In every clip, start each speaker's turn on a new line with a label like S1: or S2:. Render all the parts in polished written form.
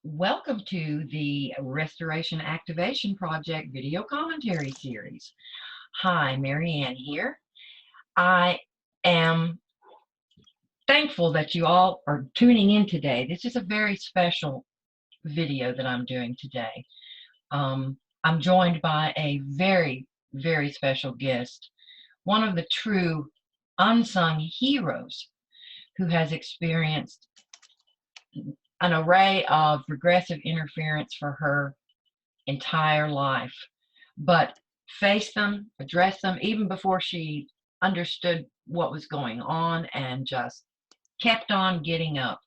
S1: Welcome to the Restoration Activation Project video commentary series. Hi, Marianne here. I am thankful that you all are tuning in today. This is a very special video that I'm doing today. I'm joined by a very, very special guest, one of the true unsung heroes who has experienced an array of regressive interference for her entire life, but faced them, addressed them even before she understood what was going on, and just kept on getting up.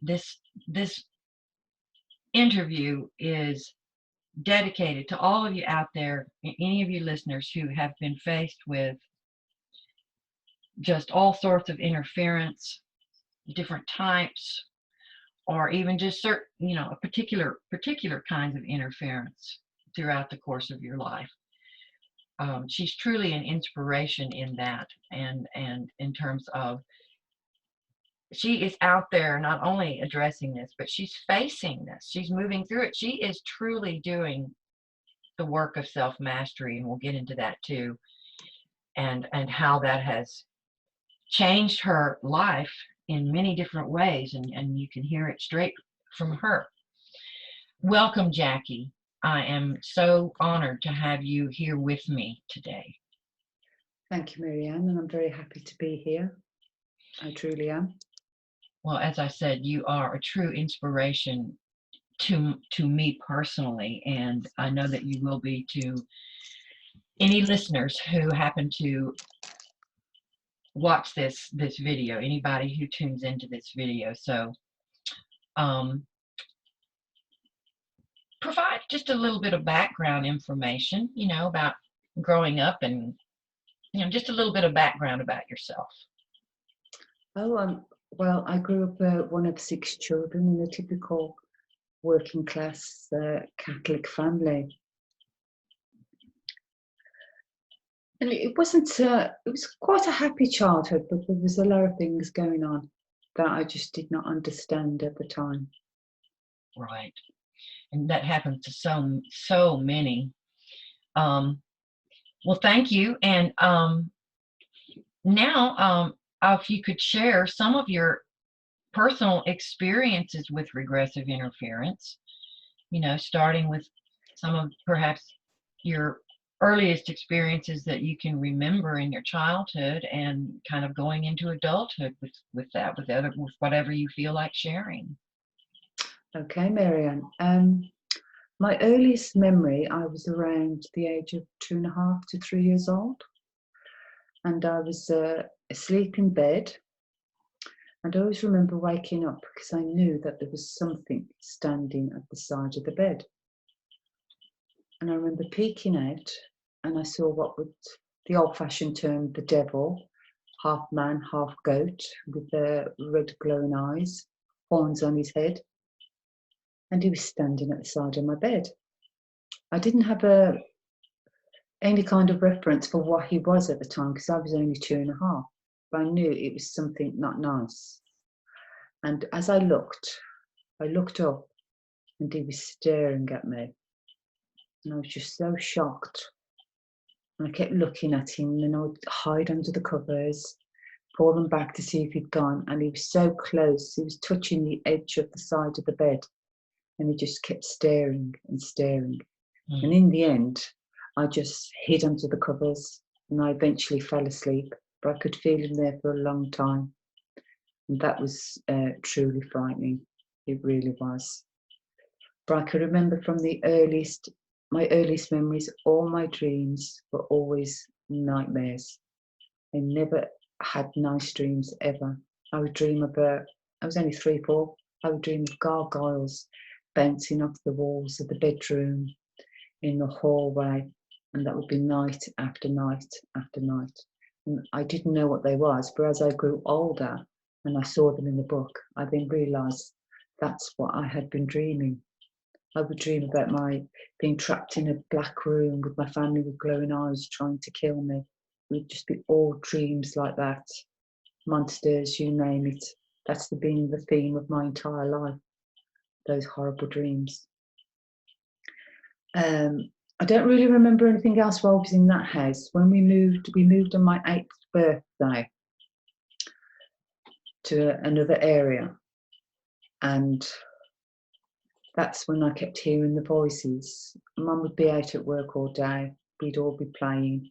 S1: This interview is dedicated to all of you out there, any of you listeners who have been faced with just all sorts of interference, different types, or even just certain, a particular kinds of interference throughout the course of your life. She's truly an inspiration in that, and in terms of, she is out there not only addressing this, but she's facing this. She's moving through it. She is truly doing the work of self-mastery, and we'll get into that too, and how that has changed her life in many different ways, and you can hear it straight from her. Welcome, Jackie. I am so honored to have you here with me today.
S2: Thank you, Marianne, and I'm very happy to be here. I truly am.
S1: Well, as I said, you are a true inspiration to me personally, and I know that you will be to any listeners who happen to watch this video, anybody who tunes into this video. So provide just a little bit of background information, about growing up, and just a little bit of background about yourself.
S2: Oh, well, I grew up one of 6 children in a typical working class Catholic family. And it wasn't, it was quite a happy childhood, but there was a lot of things going on that I just did not understand at the time.
S1: Right. And that happens to so many. Well, thank you. And now, if you could share some of your personal experiences with regressive interference, starting with some of perhaps your earliest experiences that you can remember in your childhood, and kind of going into adulthood with whatever you feel like sharing.
S2: Okay, Marianne. My earliest memory, I was around the age of 2.5 to 3 years old, and I was asleep in bed. And I always remember waking up because I knew that there was something standing at the side of the bed. And I remember peeking out, and I saw what would the old-fashioned term the devil, half man, half goat, with the red glowing eyes, horns on his head. And he was standing at the side of my bed. I didn't have any kind of reference for what he was at the time because I was only 2.5, but I knew it was something not nice. And as I looked up, and he was staring at me. And I was just so shocked. And I kept looking at him, and I would hide under the covers, pull them back to see if he'd gone. And he was so close, he was touching the edge of the side of the bed. And he just kept staring and staring. Mm. And in the end, I just hid under the covers, and I eventually fell asleep. But I could feel him there for a long time. And that was truly frightening. It really was. But I can remember from my earliest memories, all my dreams were always nightmares. I never had nice dreams ever. I would dream of I was only 3, 4. I would dream of gargoyles bouncing off the walls of the bedroom, in the hallway, and that would be night after night after night. And I didn't know what they was, but as I grew older and I saw them in the book, I then realised that's what I had been dreaming. I would dream about my being trapped in a black room with my family with glowing eyes trying to kill me. It would just be all dreams like that. Monsters, you name it. That's been the theme of my entire life. those horrible dreams. I don't really remember anything else while I was in that house. When we moved on my 8th birthday to another area, and that's when I kept hearing the voices. Mum would be out at work all day, we'd all be playing,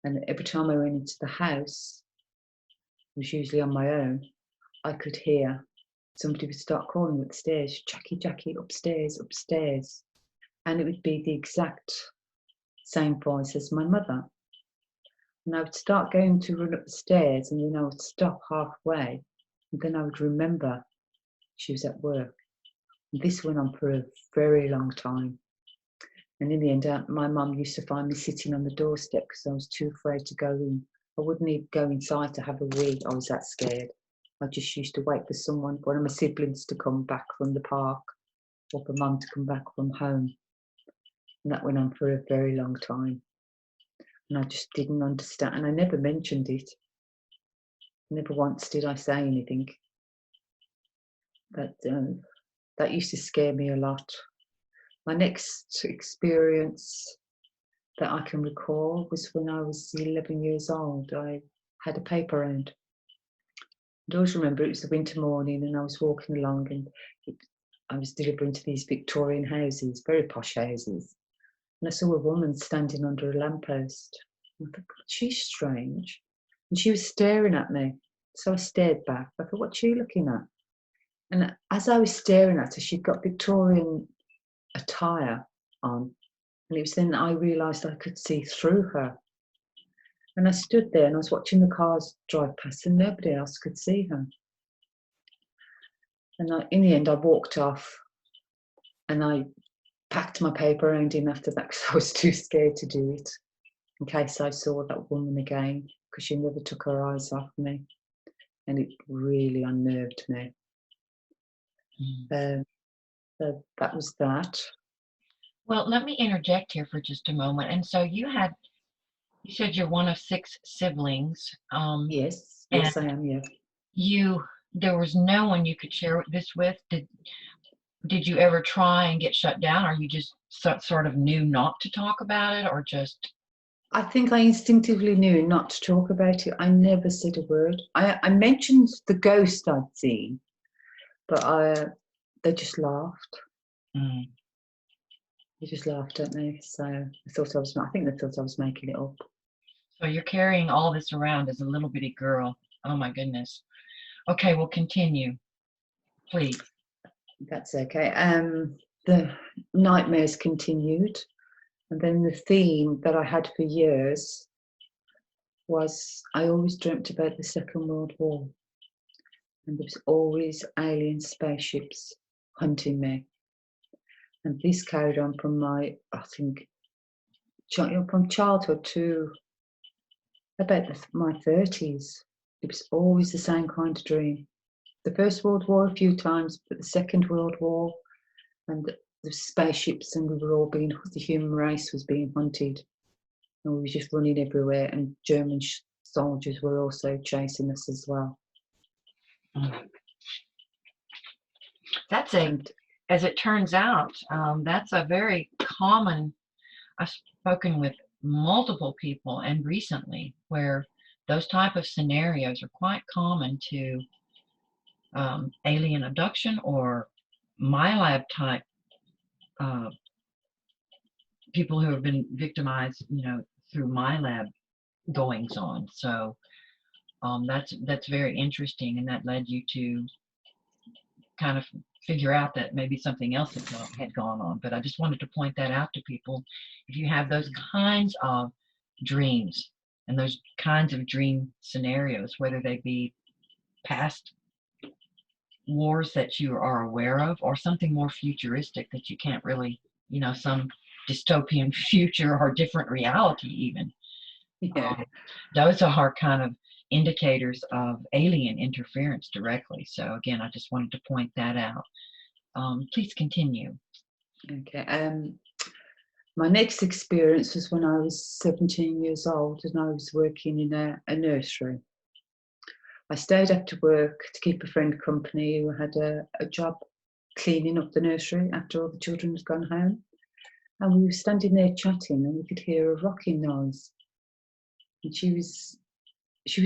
S2: and every time I went into the house, it was usually on my own, I could hear somebody would start calling upstairs, Jackie, Jackie, upstairs, upstairs. And it would be the exact same voice as my mother. And I would start going to run up the stairs, and then I would stop halfway, and then I would remember she was at work. And this went on for a very long time. And in the end, my mum used to find me sitting on the doorstep because I was too afraid to go in. I wouldn't even go inside to have a wee. I was that scared. I just used to wait for someone, one of my siblings, to come back from the park, or for mum to come back from home. And that went on for a very long time. And I just didn't understand. And I never mentioned it. Never once did I say anything. But that used to scare me a lot. My next experience that I can recall was when I was 11 years old. I had a paper round. I always remember it was a winter morning, and I was walking along, and I was delivering to these Victorian houses, very posh houses. And I saw a woman standing under a lamppost. And I thought, she's strange. And she was staring at me. So I stared back. I thought, what's she looking at? And as I was staring at her, she'd got Victorian attire on. And it was then I realised I could see through her. And I stood there and I was watching the cars drive past, and nobody else could see her. And in the end, I walked off, and I packed my paper round in after that because I was too scared to do it, in case I saw that woman again, because she never took her eyes off me, and it really unnerved me. So that was that.
S1: Well, let me interject here for just a moment. And so you said you're one of 6 siblings.
S2: Yes,
S1: and
S2: I am, yeah.
S1: There was no one you could share this with. Did you ever try and get shut down, or you just sort of knew not to talk about it, or just?
S2: I think I instinctively knew not to talk about it. I never said a word. I mentioned the ghost I'd seen, but they just laughed.
S1: Mm.
S2: They just laughed at me. So I think they thought I was making it up.
S1: So you're carrying all this around as a little bitty girl. Oh my goodness. Okay, we'll continue, please.
S2: That's okay. The nightmares continued, and then the theme that I had for years was I always dreamt about the Second World War, and there was always alien spaceships hunting me. And this carried on from from childhood to about my 30s. It was always the same kind of dream. The First World War a few times, but the Second World War, and the spaceships, and the human race was being hunted. And we were just running everywhere, and German soldiers were also chasing us as well.
S1: As it turns out, that's a very common, I've spoken with multiple people and recently where those type of scenarios are quite common to alien abduction or MyLab type people who have been victimized, through MyLab goings on. So that's very interesting, and that led you to kind of figure out that maybe something else had gone on. But I just wanted to point that out to people. If you have those kinds of dreams and those kinds of dream scenarios, whether they be past wars that you are aware of or something more futuristic that you can't really, some dystopian future or different reality even.
S2: Yeah.
S1: Those are kind of indicators of alien interference directly. So again, I just wanted to point that out. Please continue.
S2: Okay. My next experience was when I was 17 years old, and I was working in a nursery. I stayed after work to keep a friend company who had a job cleaning up the nursery after all the children had gone home. And we were standing there chatting, and we could hear a rocking noise. And she was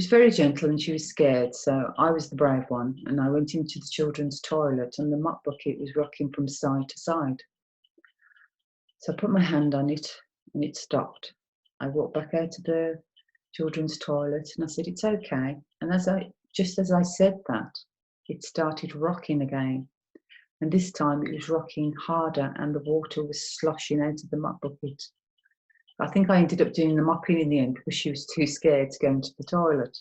S2: very gentle, and she was scared. So I was the brave one, and I went into the children's toilet, and the mop bucket was rocking from side to side. So I put my hand on it, and it stopped. I walked back out to the children's toilet, and I said, "It's okay." And just as I said that, it started rocking again. And this time it was rocking harder, and the water was sloshing out of the mop bucket. I think I ended up doing the mopping in the end because she was too scared to go into the toilet.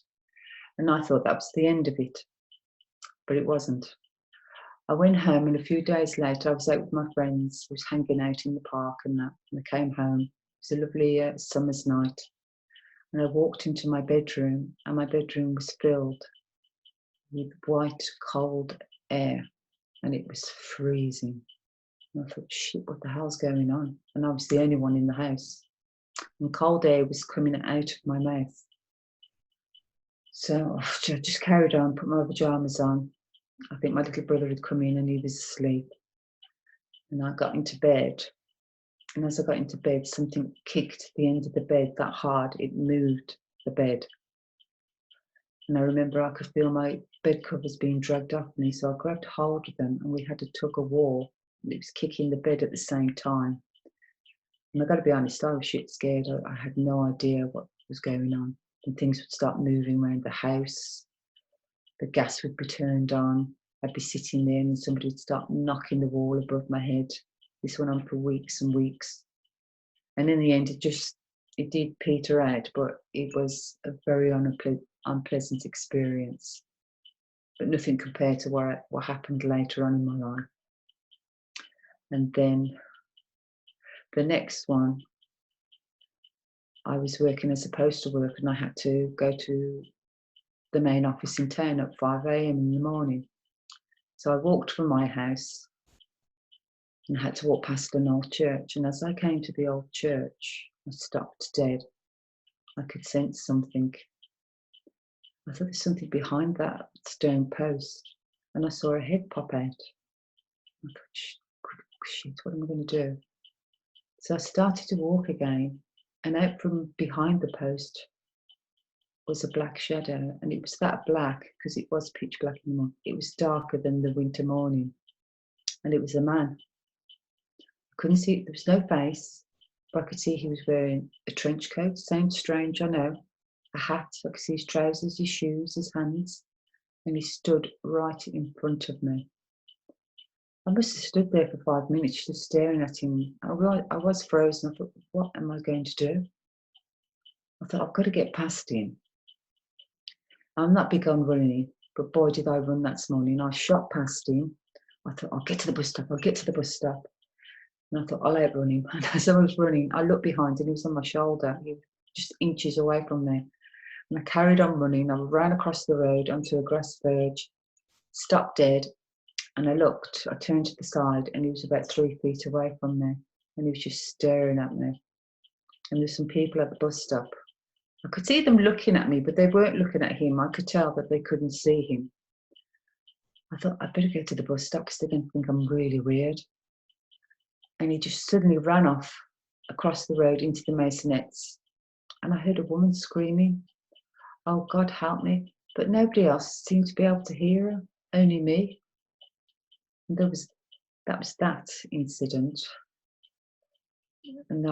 S2: And I thought that was the end of it, but it wasn't. I went home, and a few days later I was out with my friends. I was hanging out in the park and that. And I came home. It was a lovely summer's night. And I walked into my bedroom, and my bedroom was filled with white, cold air. And it was freezing. And I thought, shit, what the hell's going on? And I was the only one in the house. And cold air was coming out of my mouth. So I just carried on, put my pyjamas on. I think my little brother had come in and he was asleep. And I got into bed. And as I got into bed, something kicked the end of the bed that hard, it moved the bed. And I remember I could feel my bed covers being dragged off me, so I grabbed hold of them, and we had a tug of war. It was kicking the bed at the same time. And I've got to be honest, I was shit scared. I had no idea what was going on. And things would start moving around the house. The gas would be turned on. I'd be sitting there, and somebody would start knocking the wall above my head. This went on for weeks and weeks. And in the end, it did peter out, but it was a very unpleasant experience. But nothing compared to what happened later on in my life. And then the next one, I was working as a postal worker, and I had to go to the main office in town at 5 a.m. in the morning. So I walked from my house and I had to walk past an old church. And as I came to the old church, I stopped dead. I could sense something. I thought there's something behind that stone post. And I saw a head pop out. I thought, shit, what am I going to do? So I started to walk again. And out from behind the post was a black shadow. And it was that black because it was pitch black in the morning. It was darker than the winter morning. And it was a man. I couldn't see it. There was no face. But I could see he was wearing a trench coat. Sounds strange, I know. A hat. I could see his trousers, his shoes, his hands. And he stood right in front of me. I must have stood there for 5 minutes just staring at him. I was frozen. I thought, what am I going to do? I thought, I've got to get past him. I'm not big on running, but boy, did I run that morning. I shot past him. I thought, I'll get to the bus stop. I'll get to the bus stop. And I thought, I'll outrun him. And as I was running, I looked behind and he was on my shoulder. He was just inches away from me. And I carried on running. I ran across the road onto a grass verge, stopped dead. And I looked, I turned to the side, and he was about 3 feet away from me. And he was just staring at me. And there's some people at the bus stop. I could see them looking at me, but they weren't looking at him. I could tell that they couldn't see him. I thought, I'd better go to the bus stop because they're going to think I'm really weird. And he just suddenly ran off across the road into the Masonettes. And I heard a woman screaming, "Oh, God, help me." But nobody else seemed to be able to hear her, only me. And that was that incident. And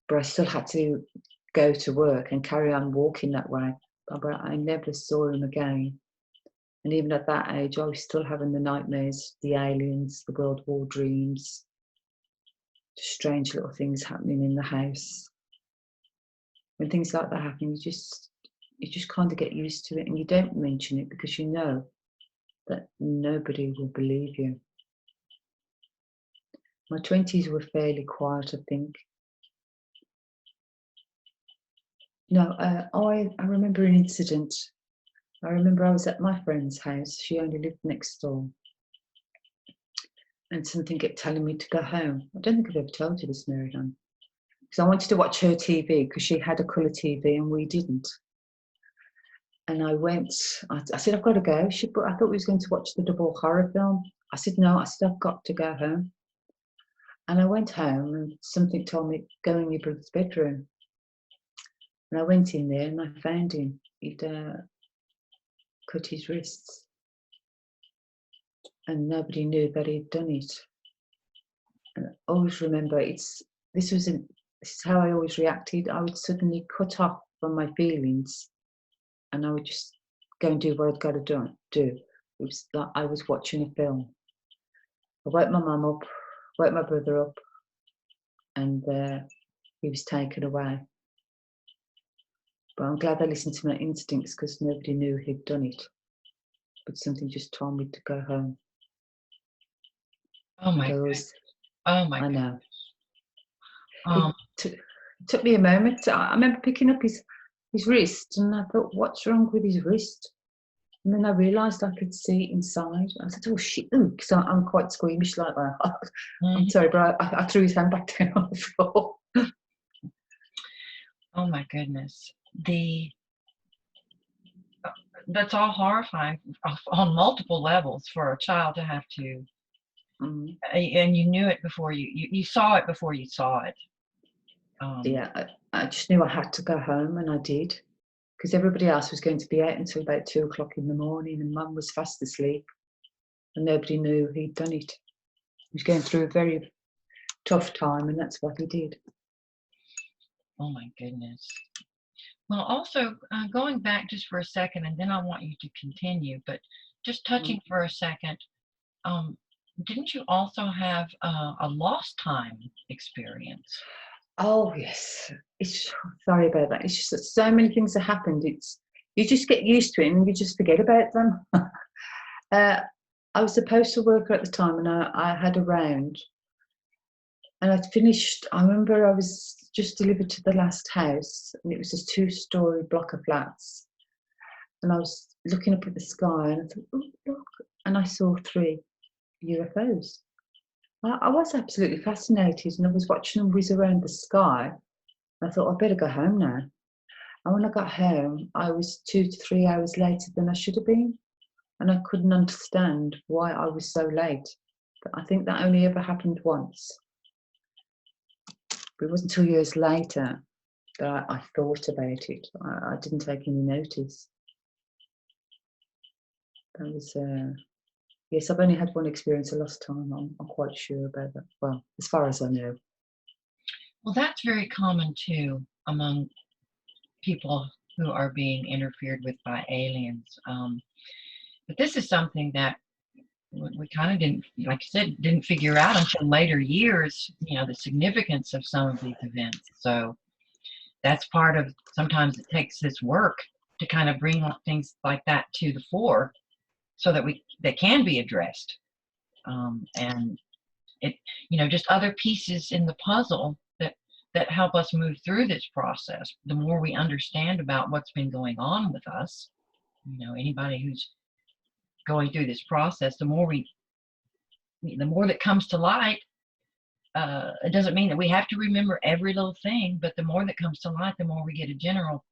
S2: but I still had to go to work and carry on walking that way. But I never saw him again. And even at that age, I was still having the nightmares, the aliens, the World War dreams, strange little things happening in the house. When things like that happen, you just kind of get used to it, and you don't mention it because you know that nobody will believe you. My 20s were fairly quiet, I think. No, I remember an incident. I remember I was at my friend's house. She only lived next door. And something kept telling me to go home. I don't think I've ever told you this, Mary-Ann. Because I wanted to watch her TV because she had a colour TV and we didn't. And I went, I said, I've got to go. I thought we was going to watch the double horror film. I said, no, I said, I've got to go home. And I went home and something told me, go in your brother's bedroom. And I went in there and I found him. He'd cut his wrists. And nobody knew that he'd done it. And I always remember, this is how I always reacted. I would suddenly cut off from my feelings and I would just go and do what I'd got to do. It was like I was watching a film. I woke my mum up, woke my brother up, and he was taken away. But I'm glad I listened to my instincts because nobody knew he'd done it. But something just told me to go home.
S1: Oh my goodness. Oh my goodness.
S2: I know. It took me a moment. I remember picking up his wrist and I thought, what's wrong with his wrist? And then I realised I could see inside. I said, oh shit, because I'm quite squeamish like that. I'm sorry, but I threw his hand back down on the floor.
S1: Oh my goodness. That's all horrifying on multiple levels for a child to have to, and you knew it before you saw it before you saw it.
S2: Yeah, I just knew I had to go home, and I did, because everybody else was going to be out until about 2 o'clock in the morning, and Mum was fast asleep, and nobody knew he'd done it. He was going through a very tough time, and that's what he did.
S1: Oh my goodness. Well, also going back just for a second, and then I want you to continue, but just touching for a second, didn't you also have a lost time experience?
S2: Oh yes, sorry about that. It's just that so many things have happened. You just get used to it and you just forget about them. I was a postal worker at the time, and I had a round, and I'd finished. I remember I was just delivered to the last house, and it was this 2-story block of flats, and I was looking up at the sky, and I thought, oh look, and I saw 3 UFOs. I was absolutely fascinated, and I was watching them whiz around the sky. I thought, I better go home now. And when I got home, I was 2 to 3 hours later than I should have been. And I couldn't understand why I was so late. But I think that only ever happened once. But it wasn't until years later that I thought about it. I didn't take any notice. That was... Yes, I've only had one experience of lost time. I'm quite sure about that. Well, as far as I know.
S1: Well, that's very common too among people who are being interfered with by aliens. But this is something that we kind of didn't, like you said, didn't figure out until later years, the significance of some of these events. So that's part of, sometimes it takes this work to kind of bring things like that to the fore so that they can be addressed. And it, just other pieces in the puzzle that help us move through this process. The more we understand about what's been going on with us, anybody who's going through this process, the more that comes to light. It doesn't mean that we have to remember every little thing, but the more that comes to light, the more we get a general,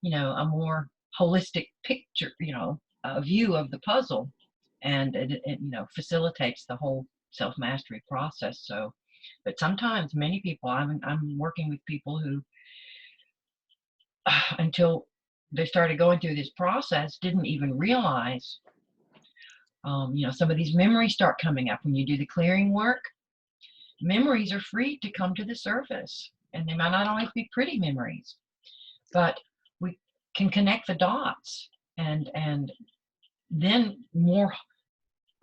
S1: a more holistic picture, a view of the puzzle, and it facilitates the whole self-mastery process. So, but sometimes many people, I'm working with people who, until they started going through this process, didn't even realize, some of these memories start coming up when you do the clearing work. Memories are free to come to the surface, and they might not always be pretty memories, but we can connect the dots and then more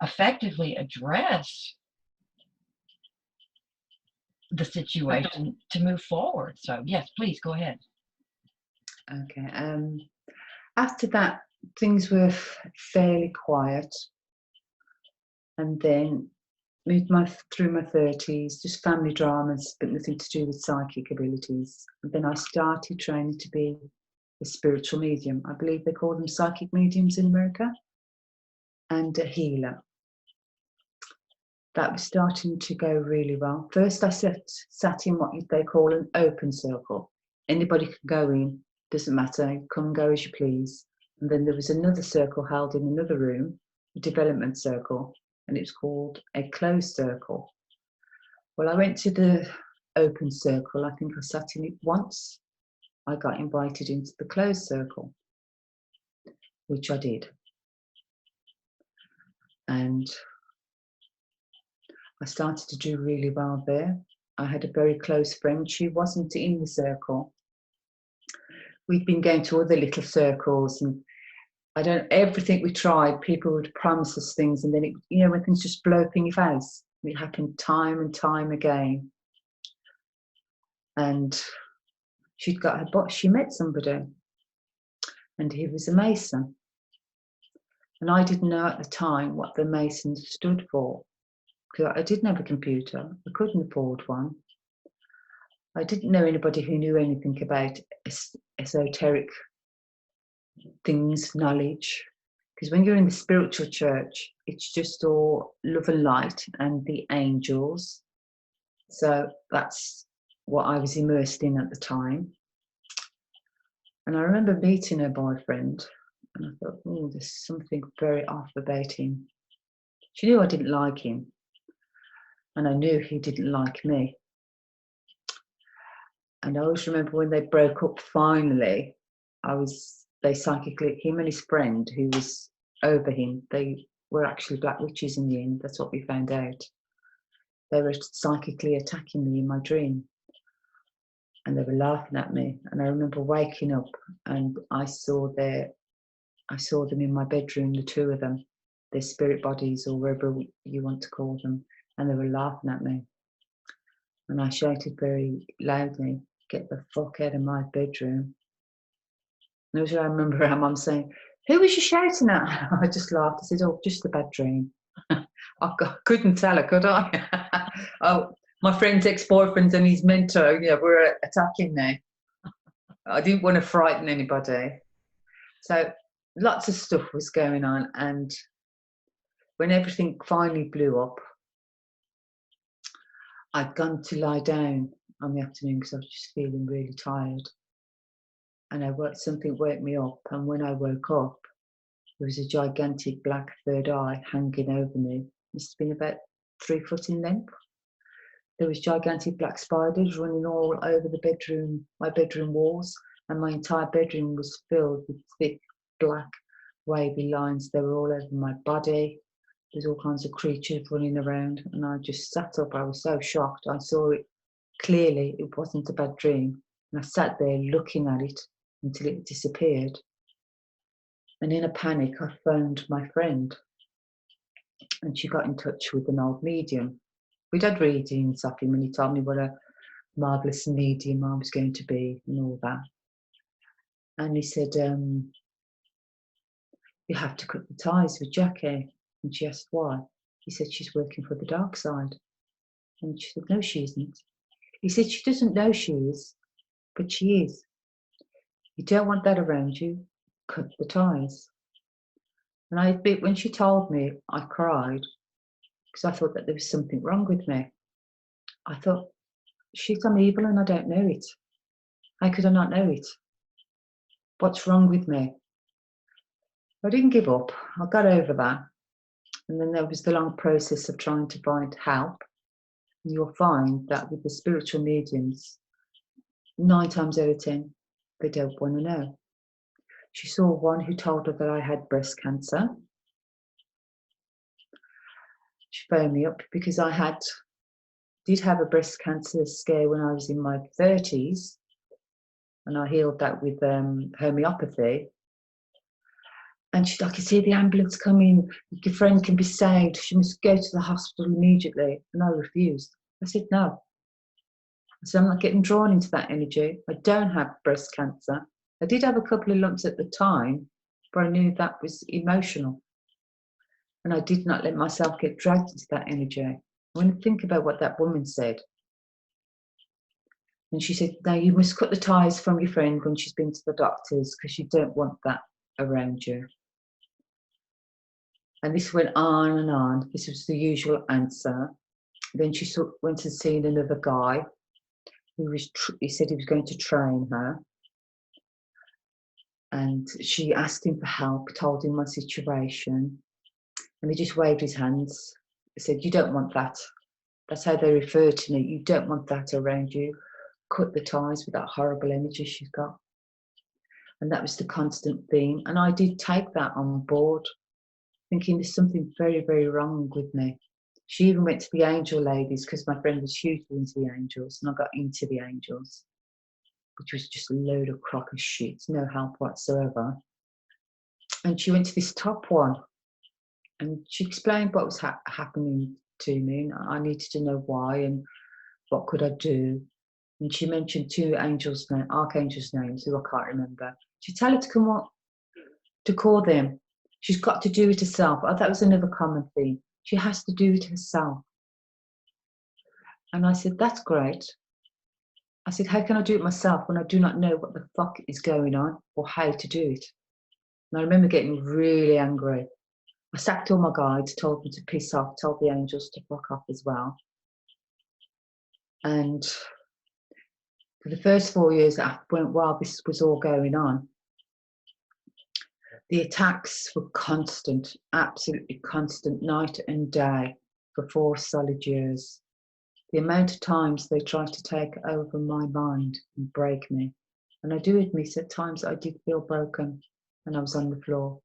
S1: effectively address the situation to move forward. So yes, please go ahead.
S2: Okay. After that, things were fairly quiet, and then through my 30s, just family dramas, but nothing to do with psychic abilities. And then I started training to be a spiritual medium. I believe they call them psychic mediums in America, and a healer. That was starting to go really well. First, I sat in what they call an open circle. Anybody can go in, doesn't matter, come and go as you please. And then there was another circle held in another room, a development circle, and it's called a closed circle. Well, I went to the open circle. I think I sat in it once. I got invited into the closed circle, which I did. And I started to do really well there. I had a very close friend. She wasn't in the circle. We'd been going to other little circles, and everything we tried, people would promise us things, and then it, when things just blow up in your face. It happened time and time again. And she met somebody, and he was a Mason. And I didn't know at the time what the Mason stood for, because I didn't have a computer. I couldn't afford one. I didn't know anybody who knew anything about esoteric things, knowledge. Because when you're in the spiritual church, it's just all love and light and the angels. So that's what I was immersed in at the time. And I remember meeting her boyfriend, and I thought, oh, there's something very off about him. She knew I didn't like him, and I knew he didn't like me. And I always remember when they broke up finally, they psychically, him and his friend who was over him, they were actually black witches in the end. That's what we found out. They were psychically attacking me in my dream. And they were laughing at me. And I remember waking up and I saw them in my bedroom, the two of them, their spirit bodies or whatever you want to call them. And they were laughing at me. And I shouted very loudly, "Get the fuck out of my bedroom." And I remember our mum saying, "Who was you shouting at?" I just laughed. I said, "Oh, just a bad dream." I couldn't tell her, could I? Oh, my friend's ex-boyfriend and his mentor, were attacking me. I didn't want to frighten anybody. So lots of stuff was going on. And when everything finally blew up, I'd gone to lie down on the afternoon because I was just feeling really tired. And something woke me up. And when I woke up, there was a gigantic black third eye hanging over me. It must have been about 3 foot in length. There was gigantic black spiders running all over my bedroom walls, and my entire bedroom was filled with thick, black, wavy lines. They were all over my body. There's all kinds of creatures running around, and I just sat up. I was so shocked. I saw it clearly. It wasn't a bad dream. And I sat there looking at it until it disappeared. And in a panic, I phoned my friend, and she got in touch with an old medium. We'd had readings of him, and he told me what a marvellous medium I was going to be and all that. And he said, "You have to cut the ties with Jackie." And she asked why. He said, "She's working for the dark side." And she said, "No, she isn't." He said, "She doesn't know she is, but she is. You don't want that around you. Cut the ties." And when she told me, I cried because I thought that there was something wrong with me. I thought, shit, I'm evil and I don't know it. How could I not know it? What's wrong with me? I didn't give up. I got over that. And then there was the long process of trying to find help. And you'll find that with the spiritual mediums, 9 times out of 10, they don't want to know. She saw one who told her that I had breast cancer. She phoned me up because I did have a breast cancer scare when I was in my 30s, and I healed that with homeopathy. And she said, "I can see the ambulance coming. Your friend can be saved. She must go to the hospital immediately." And I refused. I said, "No." I said, "I'm not getting drawn into that energy. I don't have breast cancer. I did have a couple of lumps at the time, but I knew that was emotional. And I did not let myself get dragged into that energy." When I think about what that woman said, and she said, "No, you must cut the ties from your friend when she's been to the doctors because you don't want that around you." And this went on and on. This was the usual answer. Then she went and seen another guy he said he was going to train her. And she asked him for help, told him my situation. And he just waved his hands said, you don't want that. That's how they refer to me. You don't want that around you. Cut the ties with that horrible energy she's got. And that was the constant theme. And I did take that on board, thinking there's something very, very wrong with me. She even went to the angel ladies, because my friend was hugely into the angels, and I got into the angels, which was just a load of crock of shit, no help whatsoever. And she went to this top one, and she explained what was happening to me, and I needed to know why and what could I do. And she mentioned two archangels' names, who I can't remember. She told her to come up to call them. She's got to do it herself. Oh, that was another common thing. She has to do it herself. And I said, that's great. I said, how can I do it myself when I do not know what the fuck is going on or how to do it? And I remember getting really angry. I sacked all my guides, told them to piss off, told the angels to fuck off as well. And for the first 4 years that went while this was all going on, the attacks were constant, absolutely constant, night and day for 4 solid years. The amount of times they tried to take over my mind and break me. And I do admit at times I did feel broken and I was on the floor,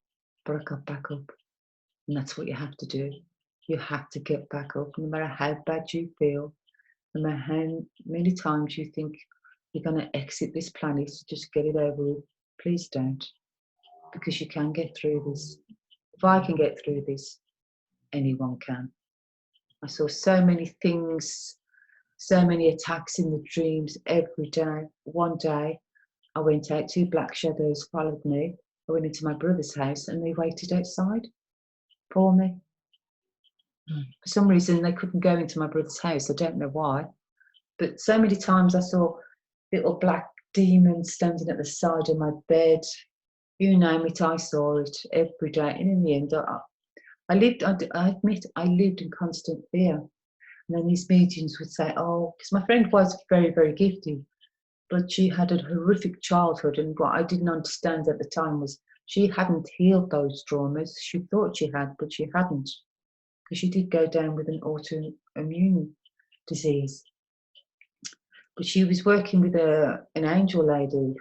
S2: but I got back up. And that's what you have to do. You have to get back up, no matter how bad you feel, no matter how many times you think you're going to exit this planet, just get it over with. Please don't, because you can get through this. If I can get through this, anyone can. I saw so many things, so many attacks in the dreams every day. One day, I went out, 2 black shadows followed me. I went into my brother's house and they waited outside for me. For some reason, they couldn't go into my brother's house. I don't know why. But so many times I saw little black demons standing at the side of my bed. You name it, I saw it every day. And in the end, I admit, I lived in constant fear. And then these mediums would say, oh, because my friend was very, very gifted, but she had a horrific childhood. And what I didn't understand at the time was she hadn't healed those traumas. She thought she had, but she hadn't. Because she did go down with an autoimmune disease. But she was working with an angel lady.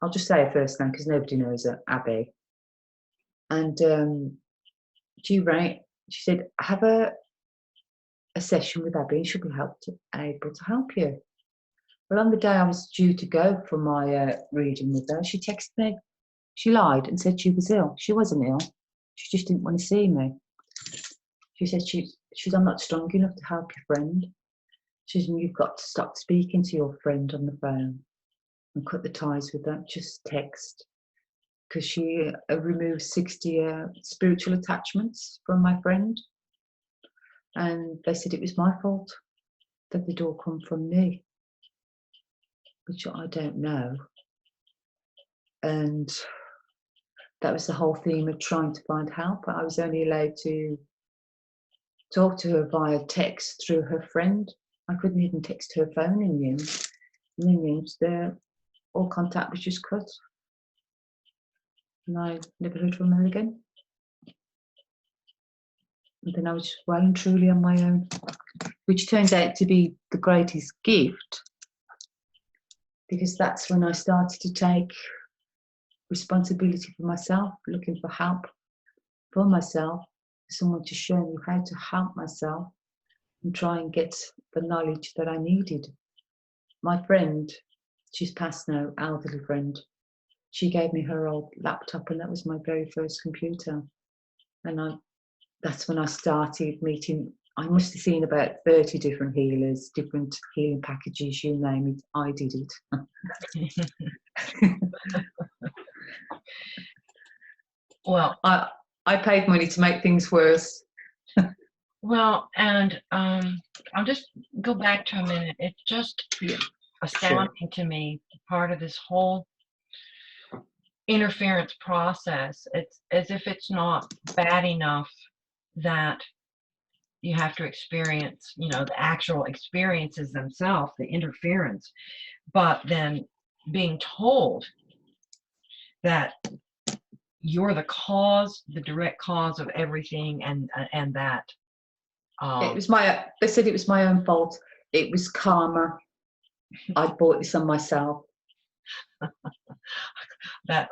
S2: I'll just say her first name because nobody knows her, Abby. And she said, have a session with Abby and she'll be able to help you. Well, on the day I was due to go for my reading with her, she texted me. She lied and said she was ill. She wasn't ill. She just didn't want to see me. She said, I'm not strong enough to help your friend. She said, you've got to stop speaking to your friend on the phone and cut the ties with her. Just text. Because she removed 60 spiritual attachments from my friend. And they said it was my fault that they'd all come from me, which I don't know. And that was the whole theme of trying to find help. I was only allowed to talk to her via text through her friend. I couldn't even text her phone in the end. And in the end, all contact was just cut. And I never heard from her again. And then I was well and truly on my own, which turns out to be the greatest gift, because that's when I started to take responsibility for myself, looking for help for myself, for someone to show me how to help myself and try and get the knowledge that I needed. My friend, she's passed now, elderly friend, she gave me her old laptop and that was my very first computer. And that's when I started meeting, I must have seen about 30 different healers, different healing packages, you name it, I did it.
S1: Well,
S2: I paid money to make things worse.
S1: Well, and I'll just go back to a minute. It's just astounding to me, part of this whole interference process. It's as if it's not bad enough that you have to experience, the actual experiences themselves, the interference, but then being told that you're the direct cause of everything, and that
S2: It was they said it was my own fault. It was karma. I bought this on myself.
S1: That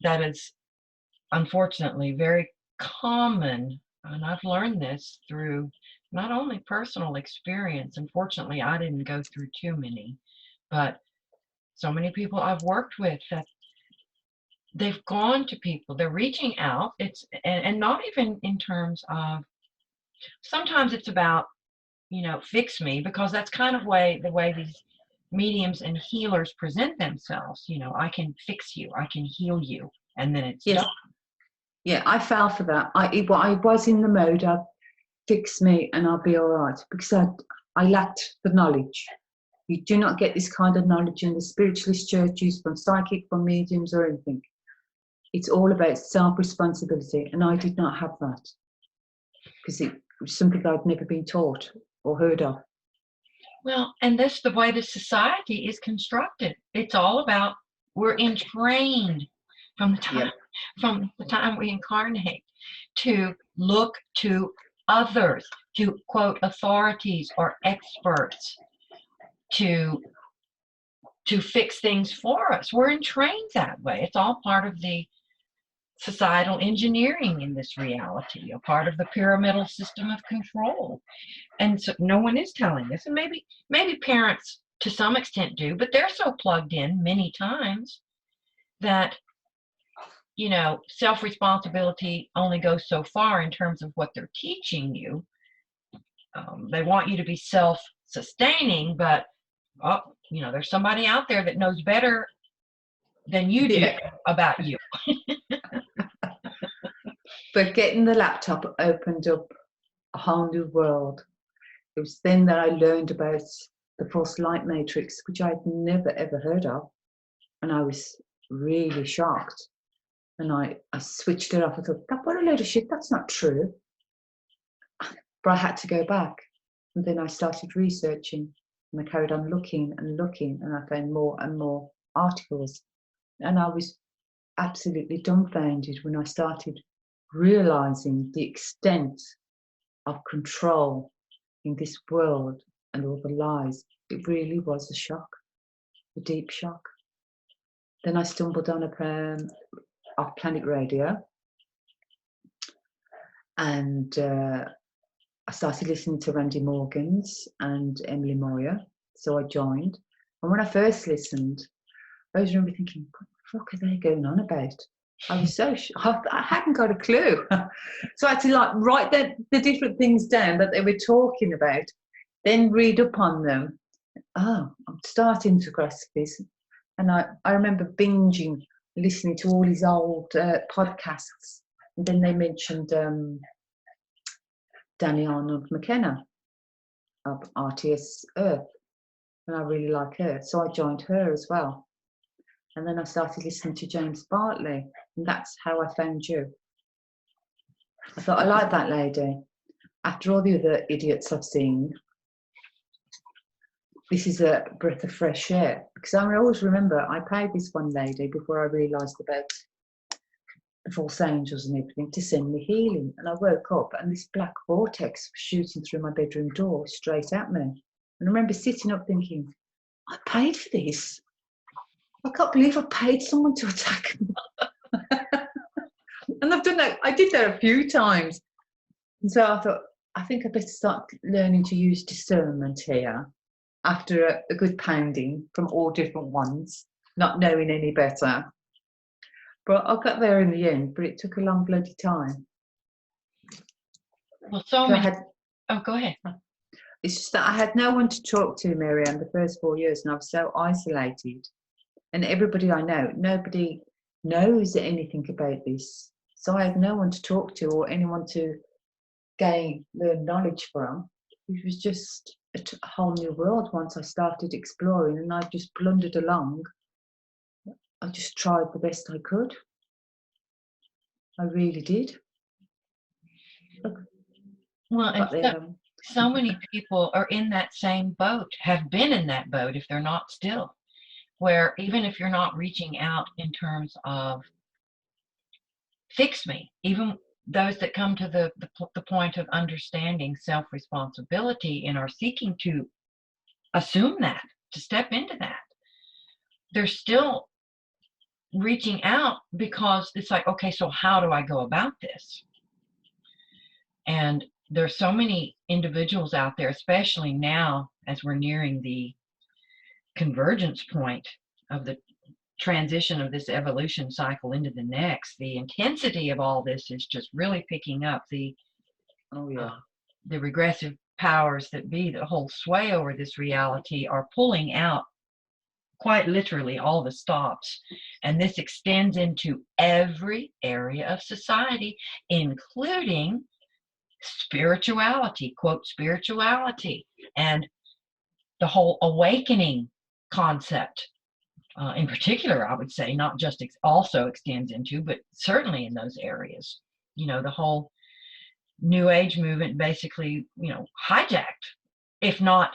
S1: is unfortunately very common, and I've learned this through not only personal experience. Unfortunately, I didn't go through too many, but so many people I've worked with that they've gone to people, they're reaching out. And not even in terms of, sometimes it's about, fix me, because that's kind of the way these mediums and healers present themselves. I can fix you, I can heal you, and then it's done.
S2: Yeah, I fell for that. I was in the mode of fix me and I'll be all right, because I lacked the knowledge. You do not get this kind of knowledge in the spiritualist churches, from psychic, from mediums, or anything. It's all about self-responsibility, and I did not have that, because it was something I'd never been taught or heard of.
S1: Well, and that's the way the society is constructed. It's all about, we're entrained from the time we incarnate to look to others, to quote authorities or experts, to fix things for us. We're entrained that way. It's all part of the societal engineering in this reality, a part of the pyramidal system of control. And so no one is telling us, and maybe parents to some extent do, but they're so plugged in many times that, self-responsibility only goes so far in terms of what they're teaching you. They want you to be self-sustaining, but there's somebody out there that knows better than you do about you.
S2: But getting the laptop opened up a whole new world. It was then that I learned about the false light matrix, which I'd never ever heard of, and I was really shocked. And I switched it off. I thought, what a load of shit, that's not true. But I had to go back, and then I started researching, and I carried on looking, and I found more and more articles, and I was absolutely dumbfounded when I started realizing the extent of control in this world and all the lies. It really was a shock, a deep shock. Then I stumbled on Off Planet Radio, and I started listening to Randy Morgan's and Emily Moyer, so I joined. And when I first listened, I was remember thinking, what the fuck are they going on about? I was so I hadn't got a clue. So I had to write the different things down that they were talking about, then read up on them. Oh, I'm starting to grasp this. And I remember binging, listening to all these old podcasts. And then they mentioned Danny Arnold McKenna of RTS Earth. And I really like her. So I joined her as well. And then I started listening to James Bartley, and that's how I found you. I thought, I like that lady. After all the other idiots I've seen, this is a breath of fresh air. Because I always remember, I paid this one lady before I realised about the false angels and everything to send me healing. And I woke up, and this black vortex was shooting through my bedroom door straight at me. And I remember sitting up thinking, I paid for this. I can't believe I paid someone to attack me. And I've done that. I did that a few times. And so I thought, I think I better start learning to use discernment here after a good pounding from all different ones, not knowing any better. But I got there in the end, but it took a long bloody time.
S1: Well, go ahead.
S2: It's just that I had no one to talk to, Miriam, the first 4 years, and I was so isolated. And everybody I know, nobody knows anything about this. So I had no one to talk to or anyone to learn knowledge from. It was just a whole new world once I started exploring, and I just blundered along. I just tried the best I could. I really did.
S1: Well, and so many people are in that same boat, have been in that boat if they're not still. Where even if you're not reaching out in terms of fix me, even those that come to the point of understanding self-responsibility and are seeking to assume that, to step into that, they're still reaching out because it's like, okay, so how do I go about this? And there's so many individuals out there, especially now as we're nearing the convergence point of the transition of this evolution cycle into the next. The intensity of all this is just really picking up. The regressive powers that be that hold sway over this reality are pulling out quite literally all the stops, and this extends into every area of society, including spirituality, quote, spirituality, and the whole awakening concept. In particular, I would say, not just also extends into, but certainly in those areas. You know, the whole New Age movement basically, you know, hijacked, if not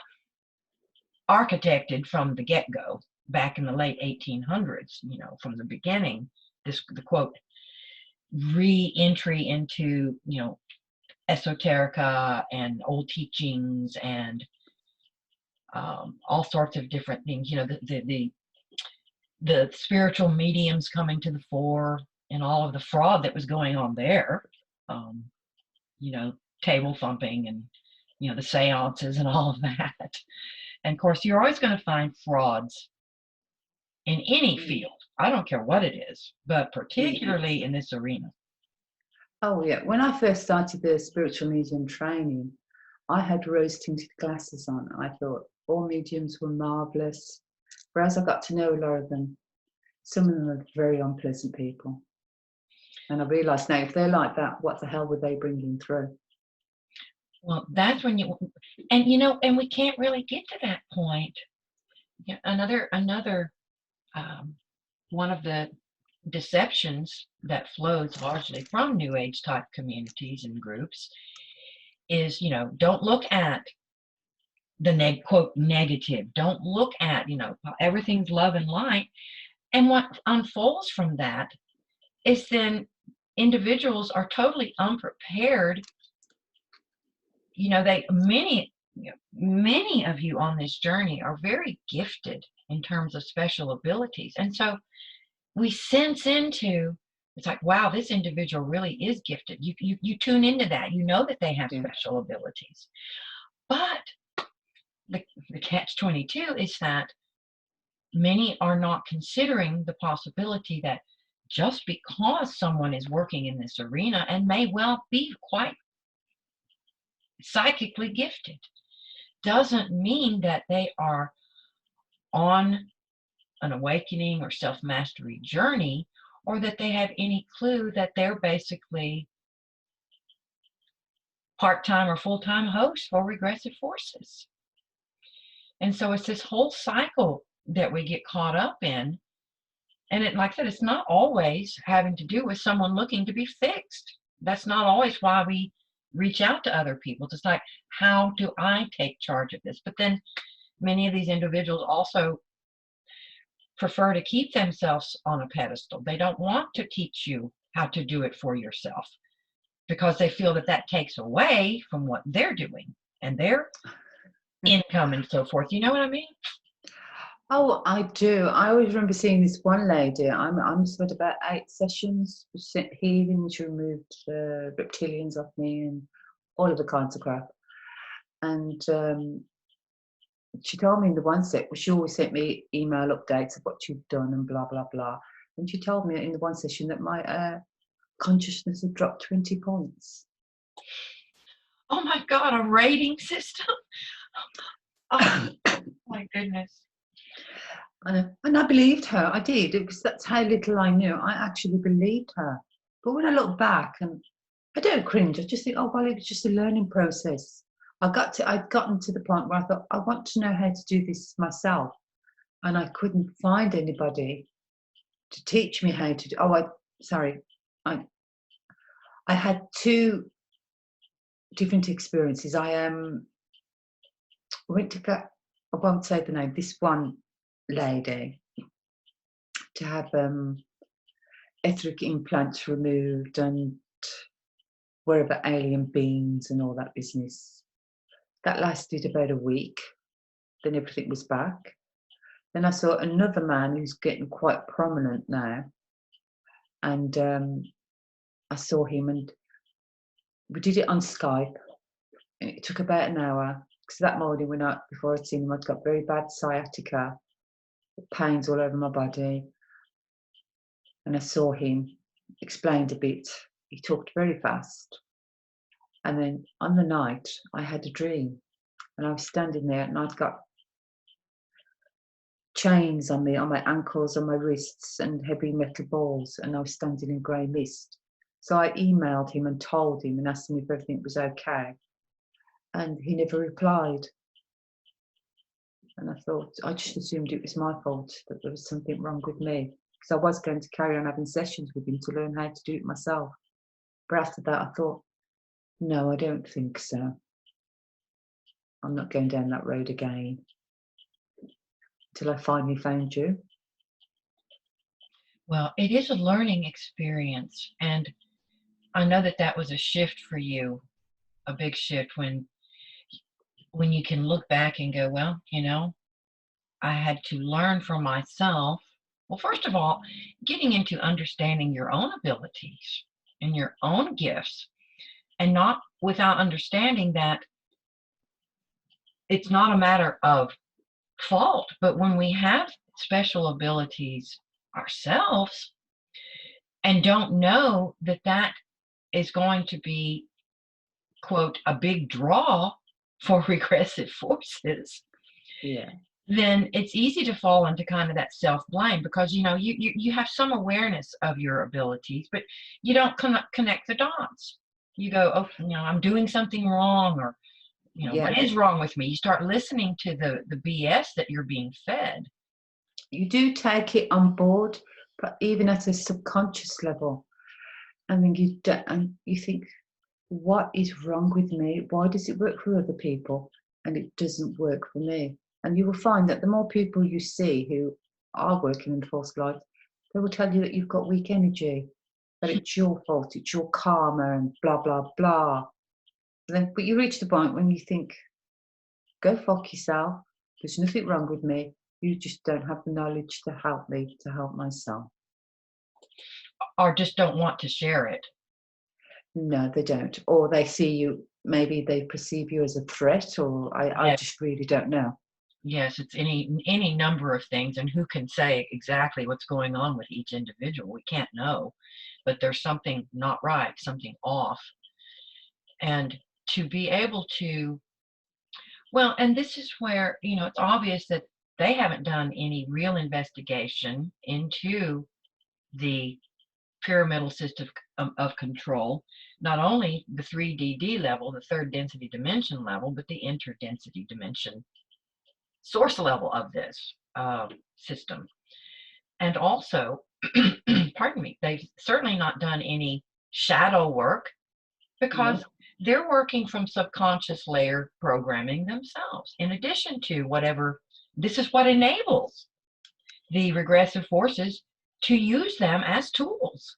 S1: architected from the get-go, back in the late 1800s, you know, from the beginning, the quote, re-entry into, you know, esoterica and old teachings and all sorts of different things, you know, the spiritual mediums coming to the fore and all of the fraud that was going on there, you know, table thumping and, you know, the seances and all of that. And of course, you're always going to find frauds in any field. I don't care what it is, but particularly in this arena.
S2: Oh, yeah. When I first started the spiritual medium training, I had rose-tinted glasses on. I thought all mediums were marvellous. Whereas I got to know a lot of them, some of them are very unpleasant people. And I realised now, if they're like that, what the hell were they bringing through?
S1: Well, that's when and you know, and we can't really get to that point. Yeah, another one of the deceptions that flows largely from New Age type communities and groups is, you know, don't look at the quote negative. Don't look at, you know, everything's love and light. And what unfolds from that is then individuals are totally unprepared. You know, many of you on this journey are very gifted in terms of special abilities. And so we sense into, it's like, wow, this individual really is gifted. You tune into that. You know that they have special abilities. But the catch-22 is that many are not considering the possibility that just because someone is working in this arena and may well be quite psychically gifted doesn't mean that they are on an awakening or self-mastery journey, or that they have any clue that they're basically part-time or full-time hosts for regressive forces. And so it's this whole cycle that we get caught up in. And like I said, it's not always having to do with someone looking to be fixed. That's not always why we reach out to other people. It's like, how do I take charge of this? But then many of these individuals also prefer to keep themselves on a pedestal. They don't want to teach you how to do it for yourself because they feel that that takes away from what they're doing and their income and so forth. You know what I mean?
S2: Oh, I do. I always remember seeing this one lady. I'm spent about 8 sessions healing. She removed reptilians off me and all of the kinds of crap. And she told me in the one set, she always sent me email updates of what she'd done and blah, blah, blah. And she told me in the one session that my consciousness had dropped 20 points.
S1: Oh my God, a rating system? Oh my goodness.
S2: And I believed her. I did. That's how little I knew. I actually believed her. But when I look back, and I don't cringe, I just think, oh, well, it was just a learning process. I'd gotten to the point where I thought, I want to know how to do this myself. And I couldn't find anybody to teach me how to do. I had 2 different experiences. I went to go, I won't say the name, this one lady, to have etheric implants removed and wherever alien beings and all that business. That lasted about a week. Then everything was back. Then I saw another man who's getting quite prominent now. And I saw him and we did it on Skype. And it took about an hour. Because that morning, before I'd seen him, I'd got very bad sciatica, pains all over my body. And I saw him, explained a bit. He talked very fast. And then on the night, I had a dream. And I was standing there and I'd got chains on me, on my ankles, on my wrists, and heavy metal balls. And I was standing in grey mist. So I emailed him and told him and asked him if everything was okay. And he never replied. And I just assumed it was my fault, that there was something wrong with me. Because I was going to carry on having sessions with him to learn how to do it myself. But after that, I thought, no, I don't think so. I'm not going down that road again. Till I finally found you.
S1: Well, it is a learning experience. And I know that that was a shift for you, a big shift when you can look back and go, well, you know, I had to learn for myself. Well, first of all, getting into understanding your own abilities and your own gifts, and not without understanding that it's not a matter of fault, but when we have special abilities ourselves and don't know that that is going to be, quote, a big draw for regressive forces,
S2: Yeah.
S1: then it's easy to fall into kind of that self-blame, because you know you have some awareness of your abilities, but you don't connect the dots. You go, oh, you know, I'm doing something wrong, or you know,
S2: Yeah.
S1: what is wrong with me? You start listening to the BS that you're being fed.
S2: You do take it on board, but even at a subconscious level. I mean, you think, what is wrong with me? Why does it work for other people and it doesn't work for me? And you will find that the more people you see who are working in false light, they will tell you that you've got weak energy, that it's your fault, it's your karma, and blah, blah, blah. But you reach the point when you think, go fuck yourself. There's nothing wrong with me. You just don't have the knowledge to help me to help myself.
S1: Or just don't want to share it.
S2: No, they don't. Or they see you, maybe they perceive you as a threat, or I
S1: Yes.
S2: just really don't know.
S1: Yes, it's any number of things, and who can say exactly what's going on with each individual? We can't know, but there's something not right, something off. And to be able to, well, and this is where, you know, it's obvious that they haven't done any real investigation into the pyramidal system of control, not only the 3DD level, the third density dimension level, but the interdensity dimension source level of this system. And also, pardon me, they've certainly not done any shadow work, because they're working from subconscious layer programming themselves, in addition to whatever, this is what enables the regressive forces to use them as tools,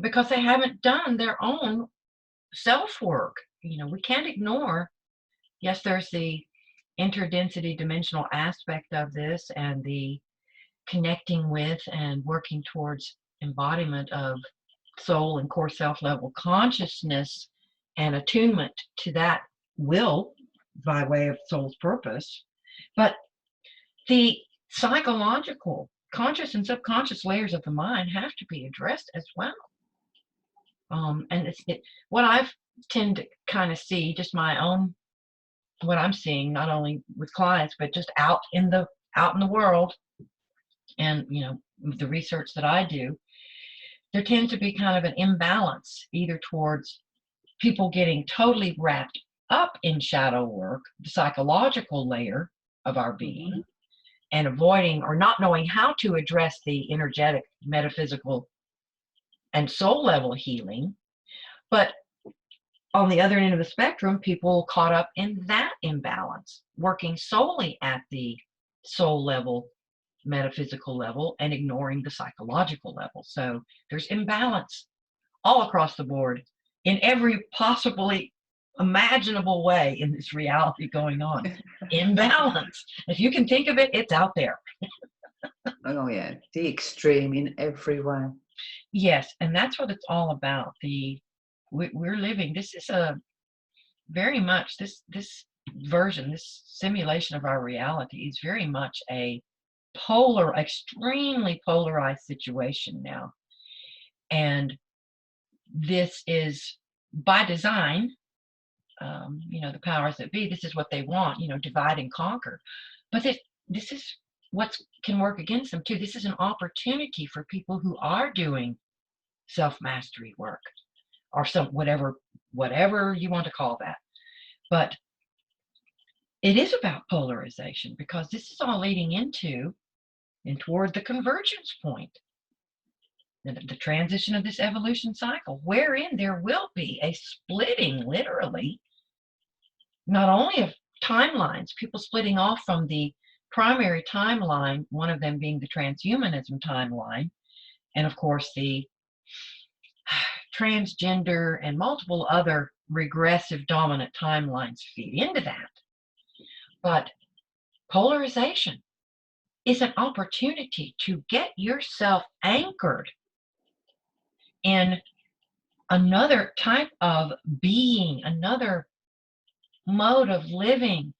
S1: because they haven't done their own self-work. You know, we can't ignore, yes, there's the interdensity dimensional aspect of this, and the connecting with and working towards embodiment of soul and core self level consciousness and attunement to that will by way of soul's purpose. But the psychological, conscious and subconscious layers of the mind have to be addressed as well. And what I've tend to kind of see, just my own, what I'm seeing, not only with clients, but just out in the world, and you know, the research that I do, there tends to be kind of an imbalance, either towards people getting totally wrapped up in shadow work, the psychological layer of our being, and avoiding or not knowing how to address the energetic, metaphysical, and soul level healing. But on the other end of the spectrum, people caught up in that imbalance, working solely at the soul level, metaphysical level, and ignoring the psychological level. So there's imbalance all across the board in every possibly imaginable way in this reality going on. Imbalance. If you can think of it, it's out there.
S2: Oh yeah, the extreme in every way.
S1: Yes, and that's what it's all about. We're living. This is a very much this version, this simulation of our reality is very much a extremely polarized situation now. And this is by design. The powers that be, this is what they want, divide and conquer. But this is what can work against them too. This is an opportunity for people who are doing self-mastery work or whatever you want to call that. But it is about polarization, because this is all leading into and toward the convergence point, the transition of this evolution cycle, wherein there will be a splitting, literally, not only of timelines, people splitting off from the primary timeline, one of them being the transhumanism timeline, and of course the transgender and multiple other regressive dominant timelines feed into that. But polarization is an opportunity to get yourself anchored in another type of being, another mode of living,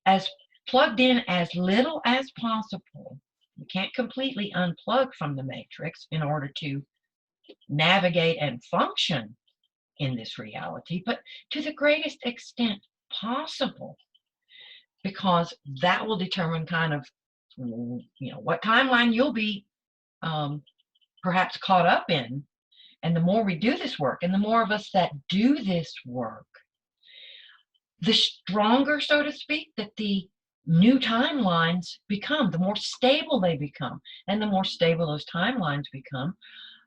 S1: as plugged in as little as possible. You can't completely unplug from the matrix in order to navigate and function in this reality, but to the greatest extent possible, because that will determine kind of, what timeline you'll be perhaps caught up in. And the more we do this work, and the more of us that do this work, the stronger, so to speak, that the new timelines become, the more stable they become. And the more stable those timelines become,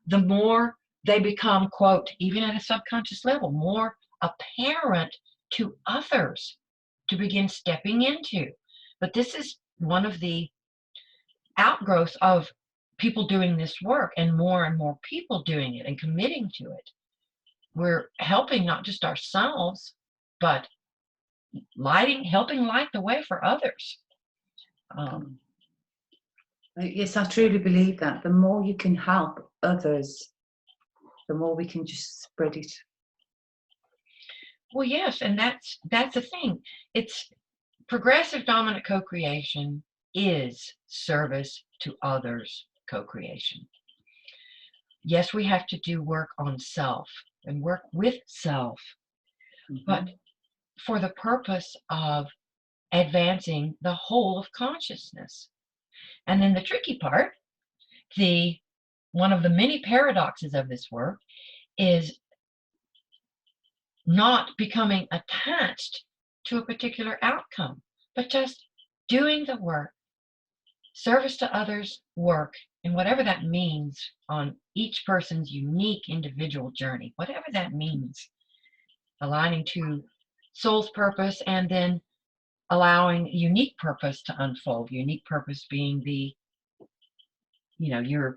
S1: the more they become, quote, even at a subconscious level, more apparent to others to begin stepping into. But this is one of the outgrowths of people doing this work, and more people doing it and committing to it. We're helping not just ourselves, but helping light the way for others.
S2: Yes, I truly believe that. The more you can help others, the more we can just spread it.
S1: Well, yes, and that's the thing. It's progressive dominant co-creation is service to others co-creation. Yes, we have to do work on self and work with self, but for the purpose of advancing the whole of consciousness. And then the tricky part, one of the many paradoxes of this work, is not becoming attached to a particular outcome, but just doing the work, service to others work, and whatever that means on each person's unique individual journey, whatever that means, aligning to soul's purpose, and then allowing unique purpose to unfold, unique purpose being your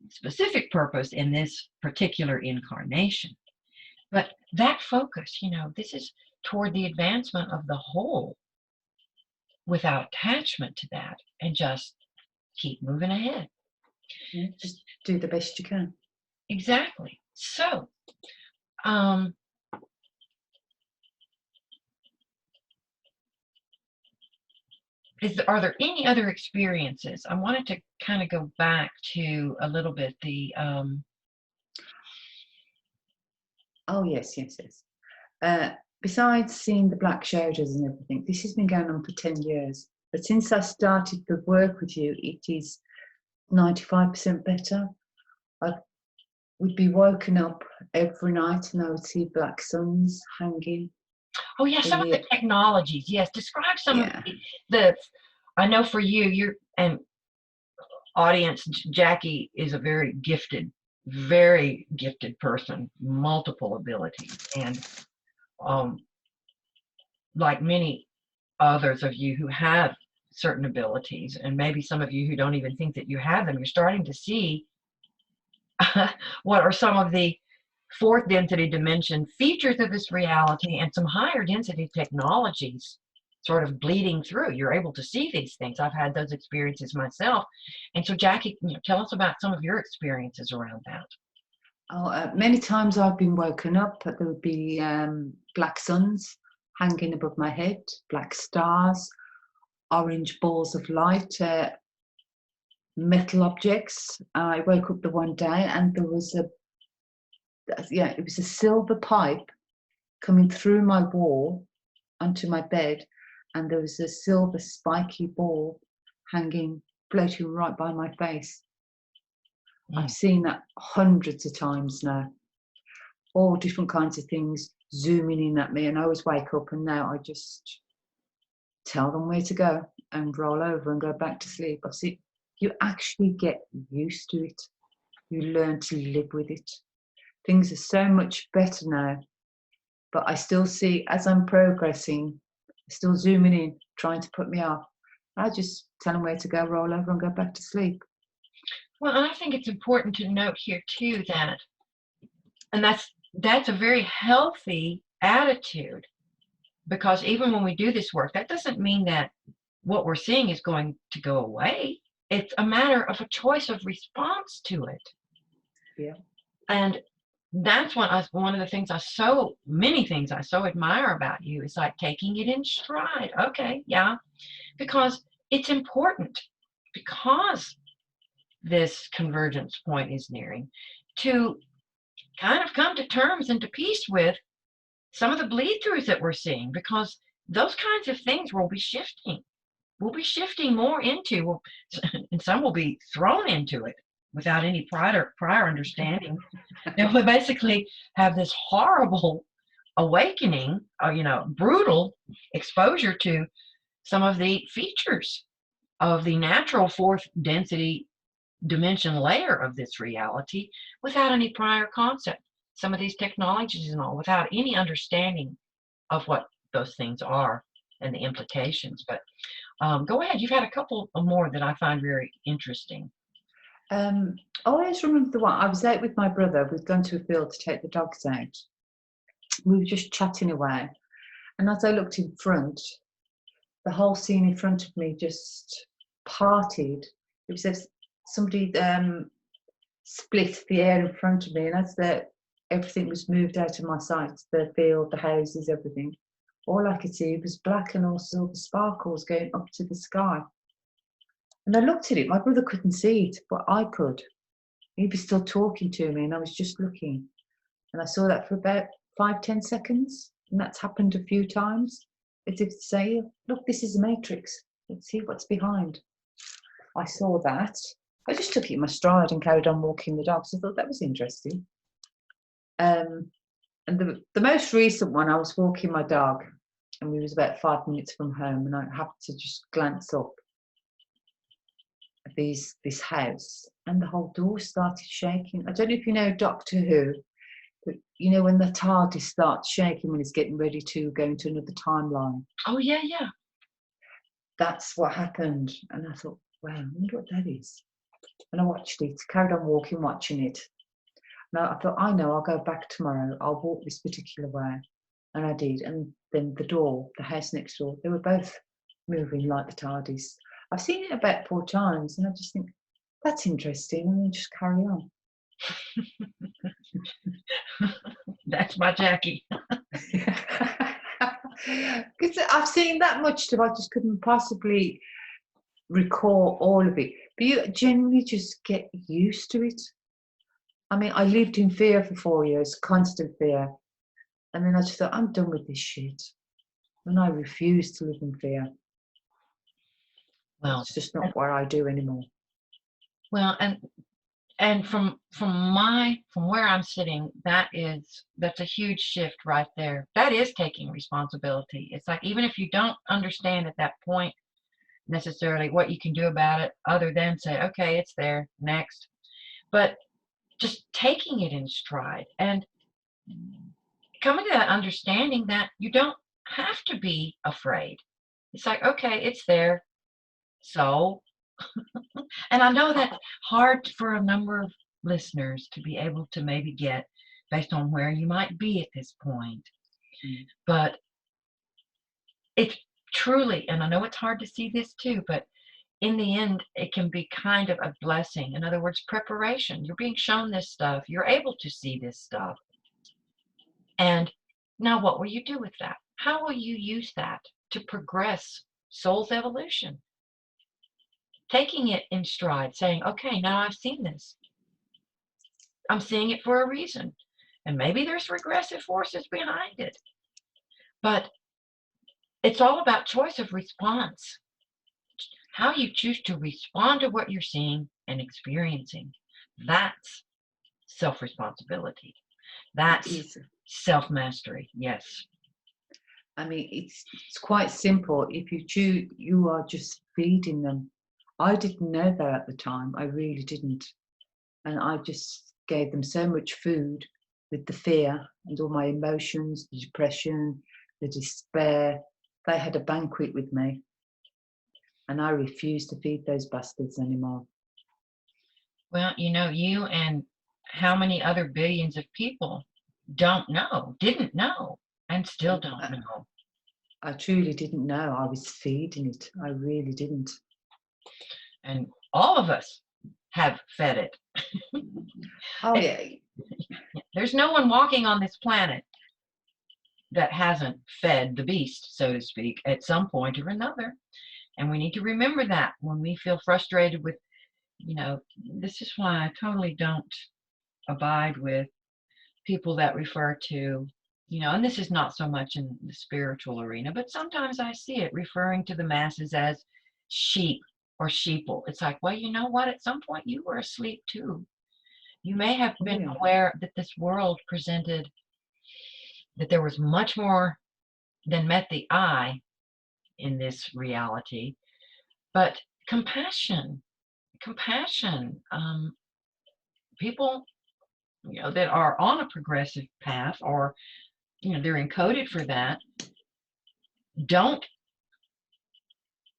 S1: specific purpose in this particular incarnation. But that focus, this is toward the advancement of the whole without attachment to that, and just keep moving ahead.
S2: Yeah, just do the best you can.
S1: Exactly. So, are there any other experiences? I wanted to kind of go back to a little bit
S2: Oh, yes. Besides seeing the black shadows and everything, this has been going on for 10 years. But since I started the work with you, it is 95% better. I would be woken up every night and I would see black suns hanging.
S1: Oh, yeah, some of the technologies. Yes, describe some of the. I know for you, and audience, Jackie is a very gifted person, multiple abilities, and like many others of you who have certain abilities, and maybe some of you who don't even think that you have them, you're starting to see what are some of the fourth density dimension features of this reality and some higher density technologies sort of bleeding through. You're able to see these things. I've had those experiences myself. And so, Jackie, tell us about some of your experiences around that.
S2: Oh, many times I've been woken up, there would be black suns hanging above my head, black stars, orange balls of light, metal objects. I woke up the one day and there was it was a silver pipe coming through my wall onto my bed, and there was a silver spiky ball hanging, floating right by my face. I've seen that hundreds of times now. All different kinds of things zooming in at me, and I always wake up and now I just tell them where to go and roll over and go back to sleep. I see you actually get used to it. You learn to live with it. Things are so much better now, but I still see, as I'm progressing, still zooming in, trying to put me off. I just tell them where to go, roll over and go back to sleep.
S1: Well, I think it's important to note here too that, and that's a very healthy attitude, because even when we do this work, that doesn't mean that what we're seeing is going to go away. It's a matter of a choice of response to it.
S2: Yeah.
S1: And that's one of the things many things I so admire about you is like taking it in stride. Okay, yeah, because it's important, because this convergence point is nearing, to kind of come to terms and to peace with some of the bleed throughs that we're seeing, because those kinds of things will be shifting. We'll be shifting more into, and some will be thrown into it without any prior understanding. And we basically have this horrible awakening, brutal exposure to some of the features of the natural fourth density dimension layer of this reality without any prior concept. Some of these technologies and all, without any understanding of what those things are and the implications. But go ahead. You've had a couple more that I find very interesting.
S2: I always remember the one, I was out with my brother. We'd gone to a field to take the dogs out. We were just chatting away, and as I looked in front, the whole scene in front of me just parted. It was as somebody split the air in front of me, and as everything was moved out of my sight, the field, the houses, everything, all I could see was black and all silver sparkles going up to the sky. And I looked at it, my brother couldn't see it, but I could. He was still talking to me, and I was just looking. And I saw that for about 5-10 seconds, and that's happened a few times, as if to say, look, this is a matrix. Let's see what's behind. I saw that. I just took it in my stride and carried on walking the dogs. I thought that was interesting. And the most recent one, I was walking my dog, and we was about 5 minutes from home, and I happened to just glance up at this house, and the whole door started shaking. I don't know if you know Doctor Who, but you know when the TARDIS starts shaking when it's getting ready to go into another timeline.
S1: Oh yeah, yeah.
S2: That's what happened, and I thought, wow, I wonder what that is. And I watched it, carried on walking, watching it. And I thought, I know, I'll go back tomorrow. I'll walk this particular way. And I did. And then the door, the house next door, they were both moving like the TARDIS. I've seen it about 4 times, and I just think, that's interesting, and then just carry on.
S1: That's my Jackie.
S2: Because I've seen that much stuff, I just couldn't possibly recall all of it. But you generally just get used to it. I mean, I lived in fear for 4 years, constant fear. And then I just thought, I'm done with this shit. And I refuse to live in fear. Well, it's just not what I do anymore.
S1: Well, and from where I'm sitting, that's a huge shift right there. That is taking responsibility. It's like, even if you don't understand at that point necessarily what you can do about it, other than say, okay, it's there, next. But just taking it in stride and coming to that understanding that you don't have to be afraid. It's like, okay, it's there. So, and I know that's hard for a number of listeners to be able to maybe get, based on where you might be at this point.
S2: Mm.
S1: But it's truly, and I know it's hard to see this too, but in the end, it can be kind of a blessing. In other words, preparation. You're being shown this stuff. You're able to see this stuff. And now what will you do with that? How will you use that to progress soul's evolution? Taking it in stride, saying, okay, now I've seen this. I'm seeing it for a reason. And maybe there's regressive forces behind it. But it's all about choice of response. How you choose to respond to what you're seeing and experiencing. That's self-responsibility. That's self-mastery. Yes.
S2: I mean, it's quite simple. If you choose, you are just feeding them. I didn't know that at the time. I really didn't. And I just gave them so much food with the fear and all my emotions, the depression, the despair. They had a banquet with me. And I refused to feed those bastards anymore.
S1: Well, you know, you and how many other billions of people don't know, didn't know, and still don't know.
S2: I truly didn't know. I was feeding it. I really didn't.
S1: And all of us have fed it.
S2: Oh, yeah.
S1: There's no one walking on this planet that hasn't fed the beast, so to speak, at some point or another. And we need to remember that when we feel frustrated with, you know, this is why I totally don't abide with people that refer to, you know, and this is not so much in the spiritual arena, but sometimes I see it referring to the masses as sheep or sheeple. It's like, well, you know what? At some point you were asleep too. You may have been aware that this world presented, that there was much more than met the eye in this reality, but compassion, people, you know, that are on a progressive path, or, you know, they're encoded for that, don't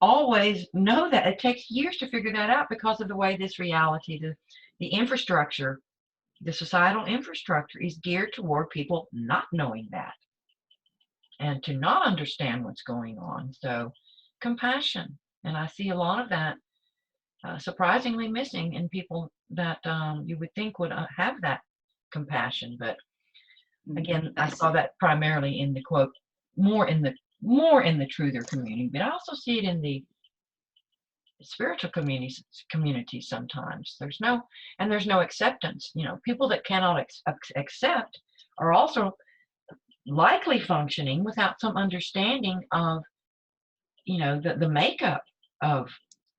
S1: always know that. It takes years to figure that out because of the way this reality, the infrastructure, the societal infrastructure is geared toward people not knowing that and to not understand what's going on. So compassion, and I see a lot of that surprisingly missing in people that you would think would have that compassion. But again, I saw that primarily in the quote, more in the truther community, but I also see it in the spiritual community sometimes. There's no acceptance. You know, people that cannot accept are also likely functioning without some understanding of, you know, the makeup of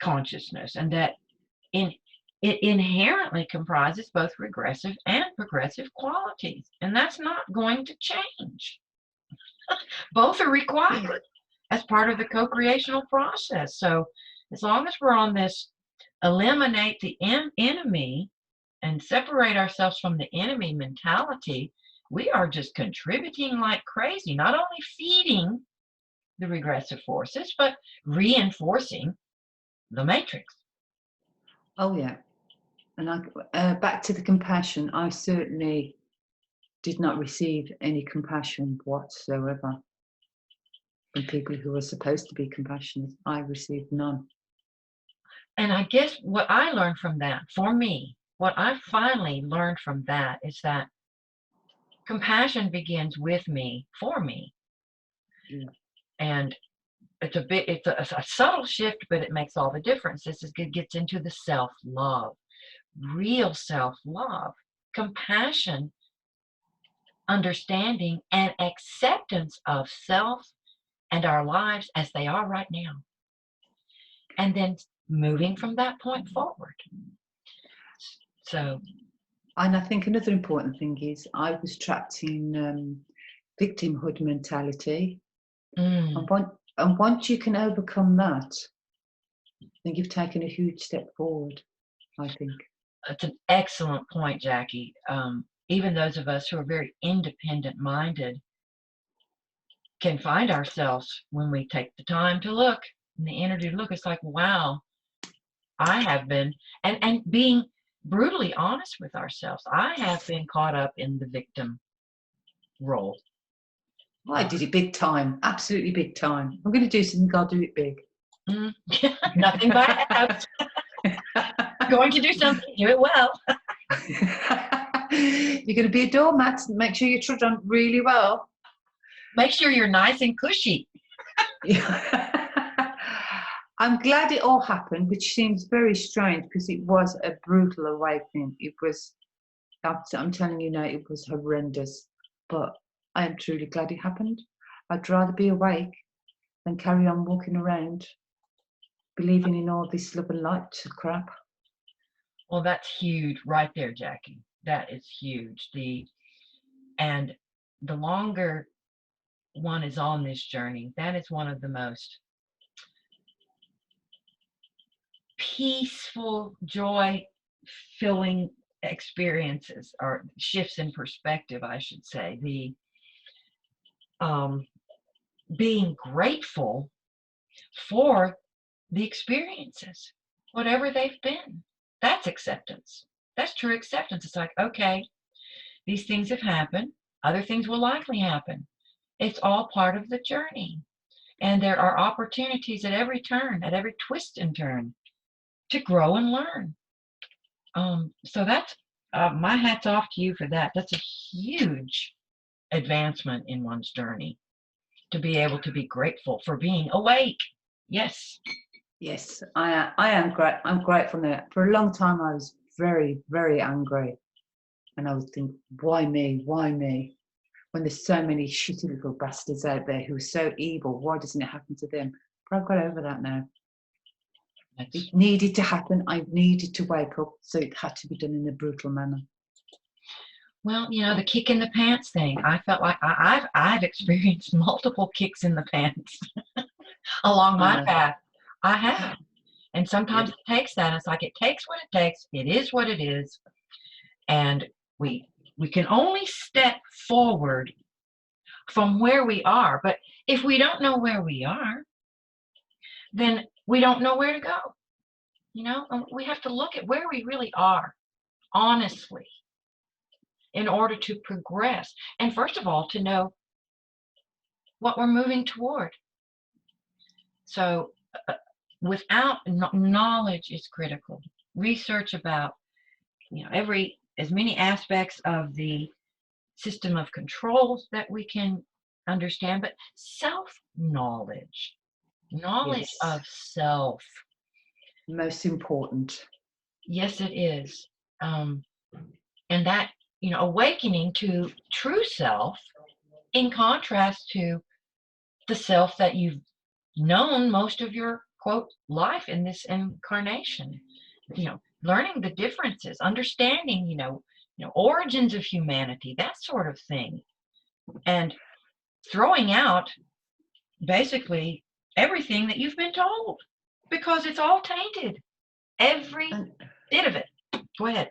S1: consciousness, and that it inherently comprises both regressive and progressive qualities, and that's not going to change. Both are required as part of the co-creational process. So as long as we're on this eliminate the enemy and separate ourselves from the enemy mentality, we are just contributing like crazy, not only feeding the regressive forces, but reinforcing the matrix.
S2: Oh, yeah. And back to the compassion, I certainly did not receive any compassion whatsoever from people who were supposed to be compassionate. I received none.
S1: And I guess what I learned from that, for me, what I finally learned from that is that compassion begins with me, for me.
S2: Yeah.
S1: And it's a subtle shift, but it makes all the difference. It gets into the self-love, real self-love, compassion, understanding, and acceptance of self and our lives as they are right now. And then moving from that point forward. So,
S2: and I think another important thing is I was trapped in victimhood mentality. And once you can overcome that, then you've taken a huge step forward, I think.
S1: That's an excellent point, Jackie. Even those of us who are very independent-minded can find ourselves, when we take the time to look, and the energy to look, it's like, wow, I have been, and being brutally honest with ourselves. I have been caught up in the victim role.
S2: I did it big time, absolutely big time. I'm going to do something, I'll do it big.
S1: Nothing by halves. Going to do something, do it well.
S2: You're going to be a doormat, make sure you trudge on really well.
S1: Make sure you're nice and cushy.
S2: I'm glad it all happened, which seems very strange because it was a brutal awakening. It was, I'm telling you now, it was horrendous. But I am truly glad it happened. I'd rather be awake than carry on walking around believing in all this love and light crap.
S1: Well, that's huge right there, Jackie. That is huge. And the longer one is on this journey, that is one of the most peaceful, joy-filling experiences, or shifts in perspective, I should say. The being grateful for the experiences, whatever they've been. That's acceptance. That's true acceptance. It's like, okay, these things have happened. Other things will likely happen. It's all part of the journey. And there are opportunities at every turn, at every twist and turn, to grow and learn. So that's, my hat's off to you for that. That's a huge advancement in one's journey, to be able to be grateful for being awake. Yes.
S2: Yes, I am great. I'm grateful now. For a long time, I was very, very angry. And I would think, why me? Why me? When there's so many shitty little bastards out there who are so evil, why doesn't it happen to them? But I've got over that now. It needed to happen. I needed to wake up, so it had to be done in a brutal manner.
S1: Well, you know, the kick in the pants thing. I felt like I've experienced multiple kicks in the pants along my path. I have. And sometimes it takes that. It's like, it takes what it takes. It is what it is. And we can only step forward from where we are. But if we don't know where we are, then we don't know where to go. You know, we have to look at where we really are, honestly, in order to progress. And first of all, to know what we're moving toward. So without knowledge is critical. Research about, you know, as many aspects of the system of controls that we can understand, but self-knowledge, knowledge of self.
S2: Most important.
S1: Yes, it is. And that, you know, awakening to true self, in contrast to the self that you've known most of your, quote, life in this incarnation. You know, learning the differences, understanding, you know, origins of humanity, that sort of thing, and throwing out basically everything that you've been told, because it's all tainted, every bit of it. Go ahead,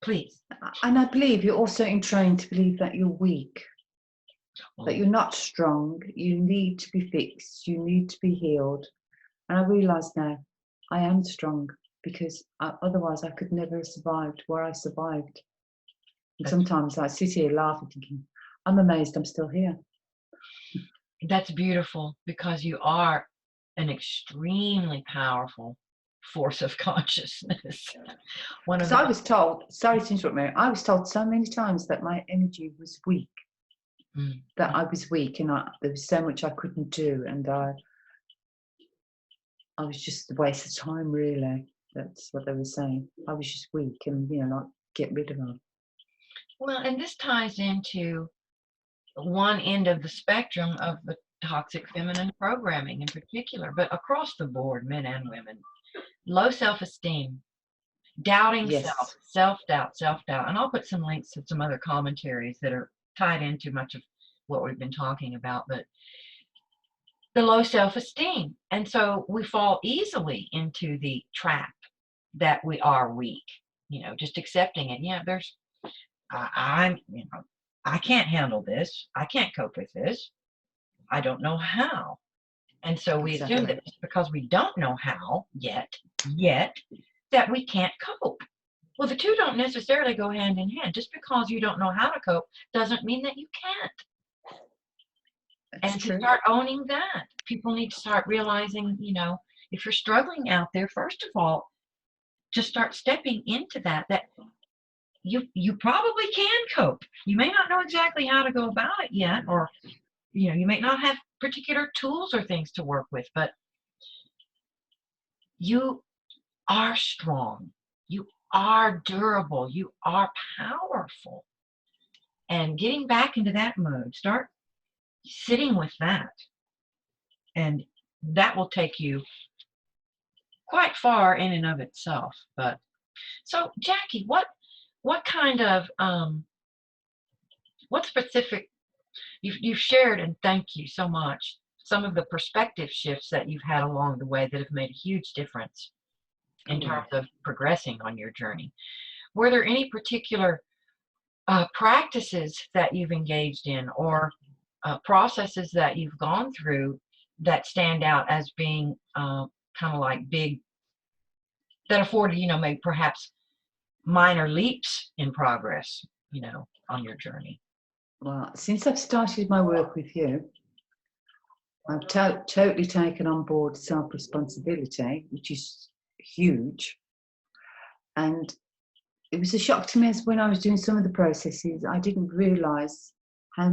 S1: please.
S2: And I believe you're also trained to believe that you're weak, that you're not strong. You need to be fixed. You need to be healed. And I realise now I am strong, because otherwise I could never have survived where I survived. And sometimes I sit here laughing, thinking, I'm amazed I'm still here.
S1: That's beautiful, because you are an extremely powerful force of consciousness.
S2: So I was told, sorry to interrupt, Mary, I was told so many times that my energy was weak, that I was weak, and there was so much I couldn't do, and I was just a waste of time, really. That's what they were saying. I was just weak, and, you know, like, get rid of her.
S1: Well, and this ties into one end of the spectrum of the toxic feminine programming in particular, but across the board, men and women. Low self-esteem, doubting self, self-doubt. And I'll put some links to some other commentaries that are tied into much of what we've been talking about, but the low self-esteem. And so we fall easily into the trap that we are weak, you know, just accepting it. Yeah, you know, I can't handle this. I can't cope with this. I don't know how. And so we assume that just because we don't know how yet, that we can't cope. Well, the two don't necessarily go hand in hand. Just because you don't know how to cope doesn't mean that you can't.
S2: That's
S1: And to
S2: true.
S1: start owning that, people need to start realizing, you know, if you're struggling out there, first of all, just start stepping into that you probably can cope. You may not know exactly how to go about it yet, or you know, you may not have particular tools or things to work with, but you are strong. You are durable. You are powerful. And getting back into that mode, start sitting with that. And that will take you quite far in and of itself. But so Jackie, what kind of what specific you've shared, and thank you so much, some of the perspective shifts that you've had along the way that have made a huge difference in
S2: Yeah.
S1: terms of progressing on your journey. Were there any particular practices that you've engaged in, or processes that you've gone through that stand out as being kind of like big, that afforded, you know, maybe perhaps minor leaps in progress, you know, on your journey?
S2: Well, since I've started my work with you, I've totally taken on board self-responsibility, which is huge. And it was a shock to me as when I was doing some of the processes, I didn't realise how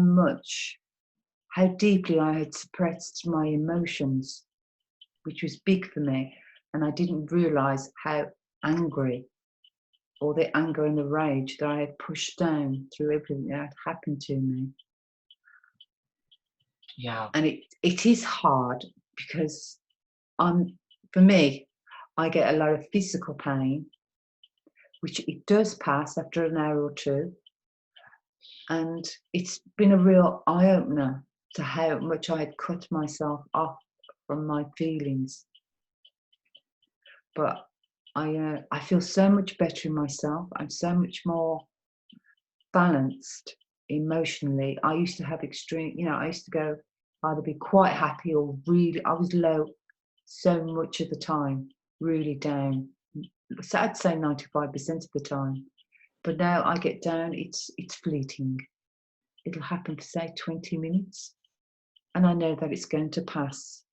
S2: deeply I had suppressed my emotions, which was big for me. And I didn't realise how angry, or the anger and the rage that I had pushed down through everything that had happened to me.
S1: Yeah.
S2: And it is hard because for me, I get a lot of physical pain, which it does pass after an hour or two. And it's been a real eye-opener to how much I had cut myself off from my feelings. But I feel so much better in myself. I'm so much more balanced emotionally. I used to have extreme, you know, I used to go either be quite happy or really, I was low so much of the time, really down. So I'd say 95% of the time. But now I get down, it's fleeting. It'll happen for say 20 minutes. And I know that it's going to pass.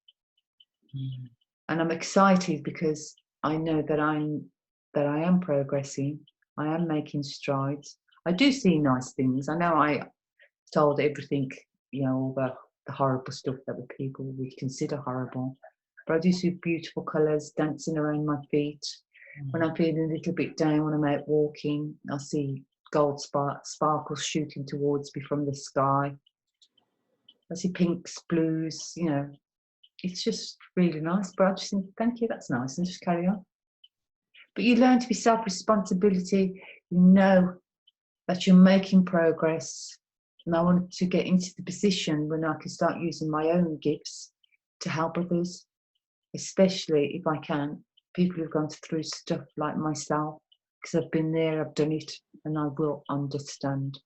S1: Mm.
S2: And I'm excited because I know that I am progressing. I am making strides. I do see nice things. I know I told everything, you know, all the horrible stuff that the people would consider horrible. But I do see beautiful colours dancing around my feet. When I'm feeling a little bit down, when I'm out walking, I see gold sparkles shooting towards me from the sky. I see pinks, blues, you know. It's just really nice. But I just think, thank you, that's nice, and just carry on. But you learn to be self-responsibility. You know that you're making progress. And I want to get into the position when I can start using my own gifts to help others, especially if I can, people who've gone through stuff like myself, because I've been there, I've done it, and I will understand.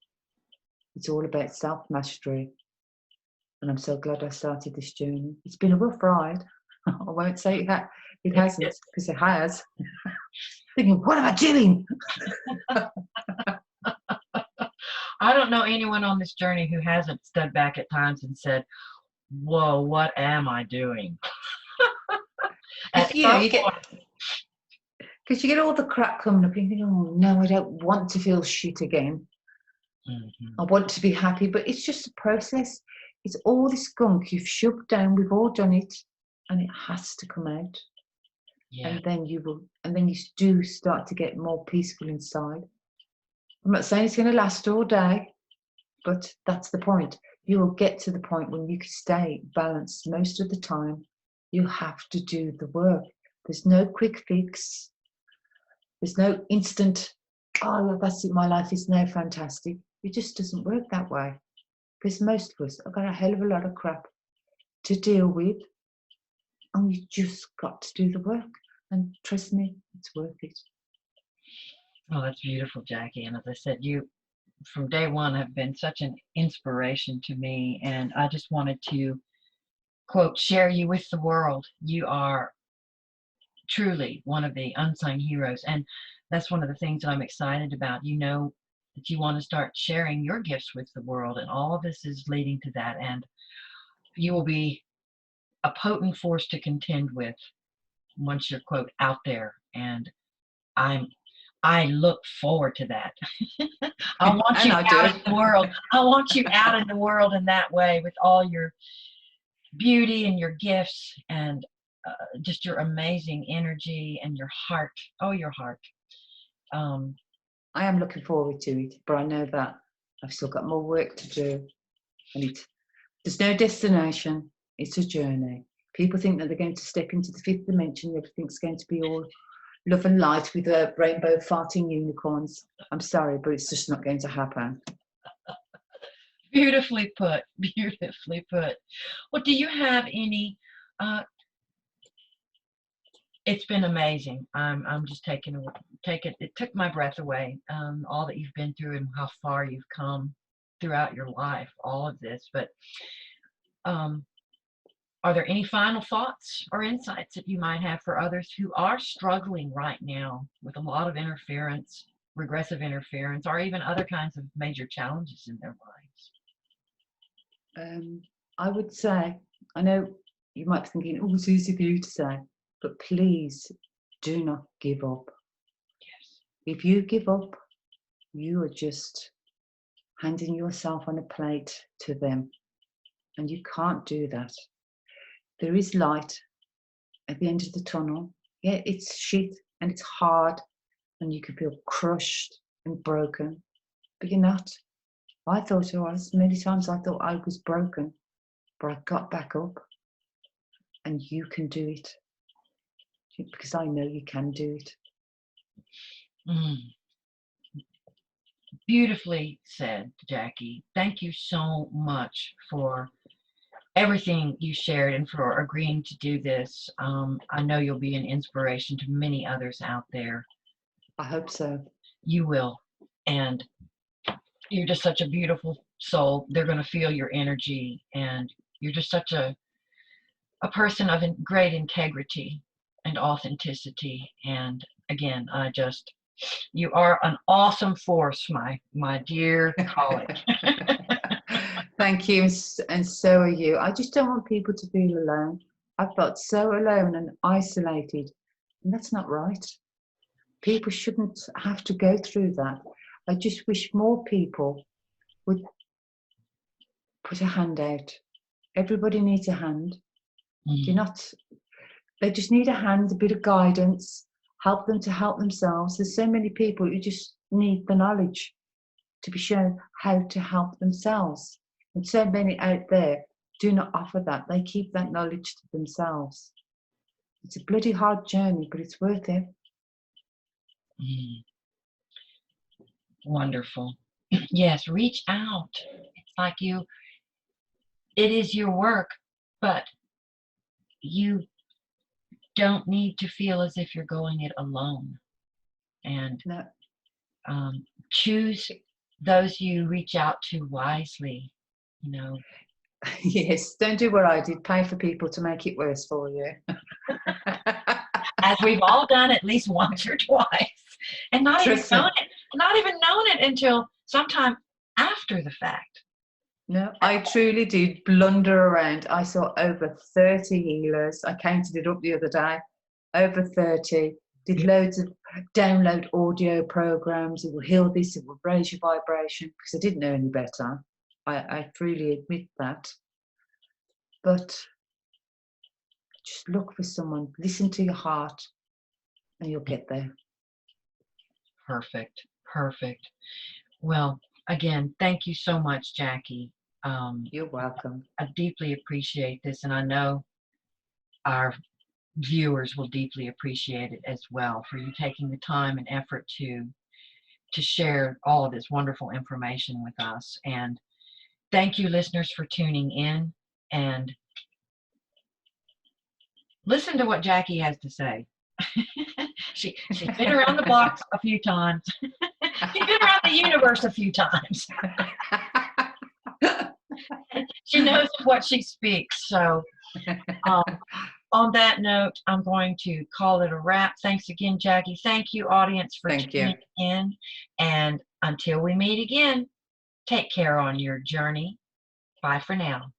S2: It's all about self-mastery. And I'm so glad I started this journey. It's been a rough ride. I won't say it hasn't, because it has. Thinking, what am I doing?
S1: I don't know anyone on this journey who hasn't stood back at times and said, whoa, what am I doing? At
S2: You know,
S1: some
S2: you get,
S1: point,
S2: because you get all the crap coming up, and you think, oh no, I don't want to feel shit again. I want to be happy, but it's just a process. It's all this gunk you've shoved down. We've all done it, and it has to come out.
S1: yeah.
S2: And then you do start to get more peaceful inside. I'm not saying it's going to last all day, but that's the point. You will get to the point when you can stay balanced most of the time. You have to do the work. There's no quick fix. There's no instant, oh, that's it, my life is now fantastic. It just doesn't work that way. Because most of us have got a hell of a lot of crap to deal with. And you just got to do the work. And trust me, it's worth it.
S1: Oh, that's beautiful, Jackie. And as I said, you from day one have been such an inspiration to me. And I just wanted to, quote, share you with the world. You are truly one of the unsung heroes. And that's one of the things that I'm excited about. You know that you want to start sharing your gifts with the world, and all of this is leading to that. And you will be a potent force to contend with once you're, quote, out there. And I look forward to that. I want
S2: And
S1: you
S2: I
S1: out
S2: do.
S1: in the world. I want you out in the world in that way, with all your beauty and your gifts, and just your amazing energy and your heart. Oh, your heart. Um,
S2: I am looking forward to it, but I know that I've still got more work to do. And there's no destination, it's a journey. People think that they're going to step into the fifth dimension, everything's going to be all love and light with rainbow farting unicorns. I'm sorry, but it's just not going to happen.
S1: Beautifully put. Beautifully put. Well, do you have any? It's been amazing. I'm just taking it. It took my breath away. All that you've been through and how far you've come throughout your life. All of this, but are there any final thoughts or insights that you might have for others who are struggling right now with a lot of interference, regressive interference, or even other kinds of major challenges in their lives?
S2: I would say, I know you might be thinking, oh, it's easy for you to say, but please do not give up.
S1: Yes.
S2: If you give up, you are just handing yourself on a plate to them, and you can't do that. There is light at the end of the tunnel. Yeah, it's shit and it's hard, and you can feel crushed and broken, but you're not. I thought I was. Many times I thought I was broken, but I got back up, and you can do it, because I know you can do it.
S1: Beautifully said, Jackie. Thank you so much for everything you shared and for agreeing to do this. I know you'll be an inspiration to many others out there.
S2: I hope so.
S1: You will. And you're just such a beautiful soul. They're going to feel your energy, and you're just such a person of great integrity and authenticity. And again, you are an awesome force, my dear colleague.
S2: Thank you, and so are you. I just don't want people to feel alone. I felt so alone and isolated, and that's not right. People shouldn't have to go through that. I just wish more people would put a hand out. Everybody needs a hand. They just need a hand, a bit of guidance, help them to help themselves. There's so many people who just need the knowledge to be shown how to help themselves. And so many out there do not offer that. They keep that knowledge to themselves. It's a bloody hard journey, but it's worth it.
S1: Wonderful. Yes, reach out. It's like it is your work, but you don't need to feel as if you're going it alone. And
S2: No.
S1: Choose those you reach out to wisely,
S2: Yes, don't do what I did, pay for people to make it worse for you.
S1: As we've all done at least once or twice, and not even known it until sometime after the fact.
S2: No, I truly did blunder around. I saw over 30 healers. I counted it up the other day. Over 30. Did loads of download audio programs. It will heal this, it will raise your vibration, because I didn't know any better. I freely admit that. But just look for someone, listen to your heart, and you'll get there.
S1: Perfect. Well, again, thank you so much, Jackie.
S2: You're welcome.
S1: I deeply appreciate this, and I know our viewers will deeply appreciate it as well, for you taking the time and effort to share all of this wonderful information with us. And thank you, listeners, for tuning in, and listen to what Jackie has to say. She's been around the block a few times. She's been around the universe a few times. She knows what she speaks. So on that note, I'm going to call it a wrap. Thanks again, Jackie. Thank you, audience, for
S2: Thank you.
S1: tuning in. And until we meet again, take care on your journey. Bye for now.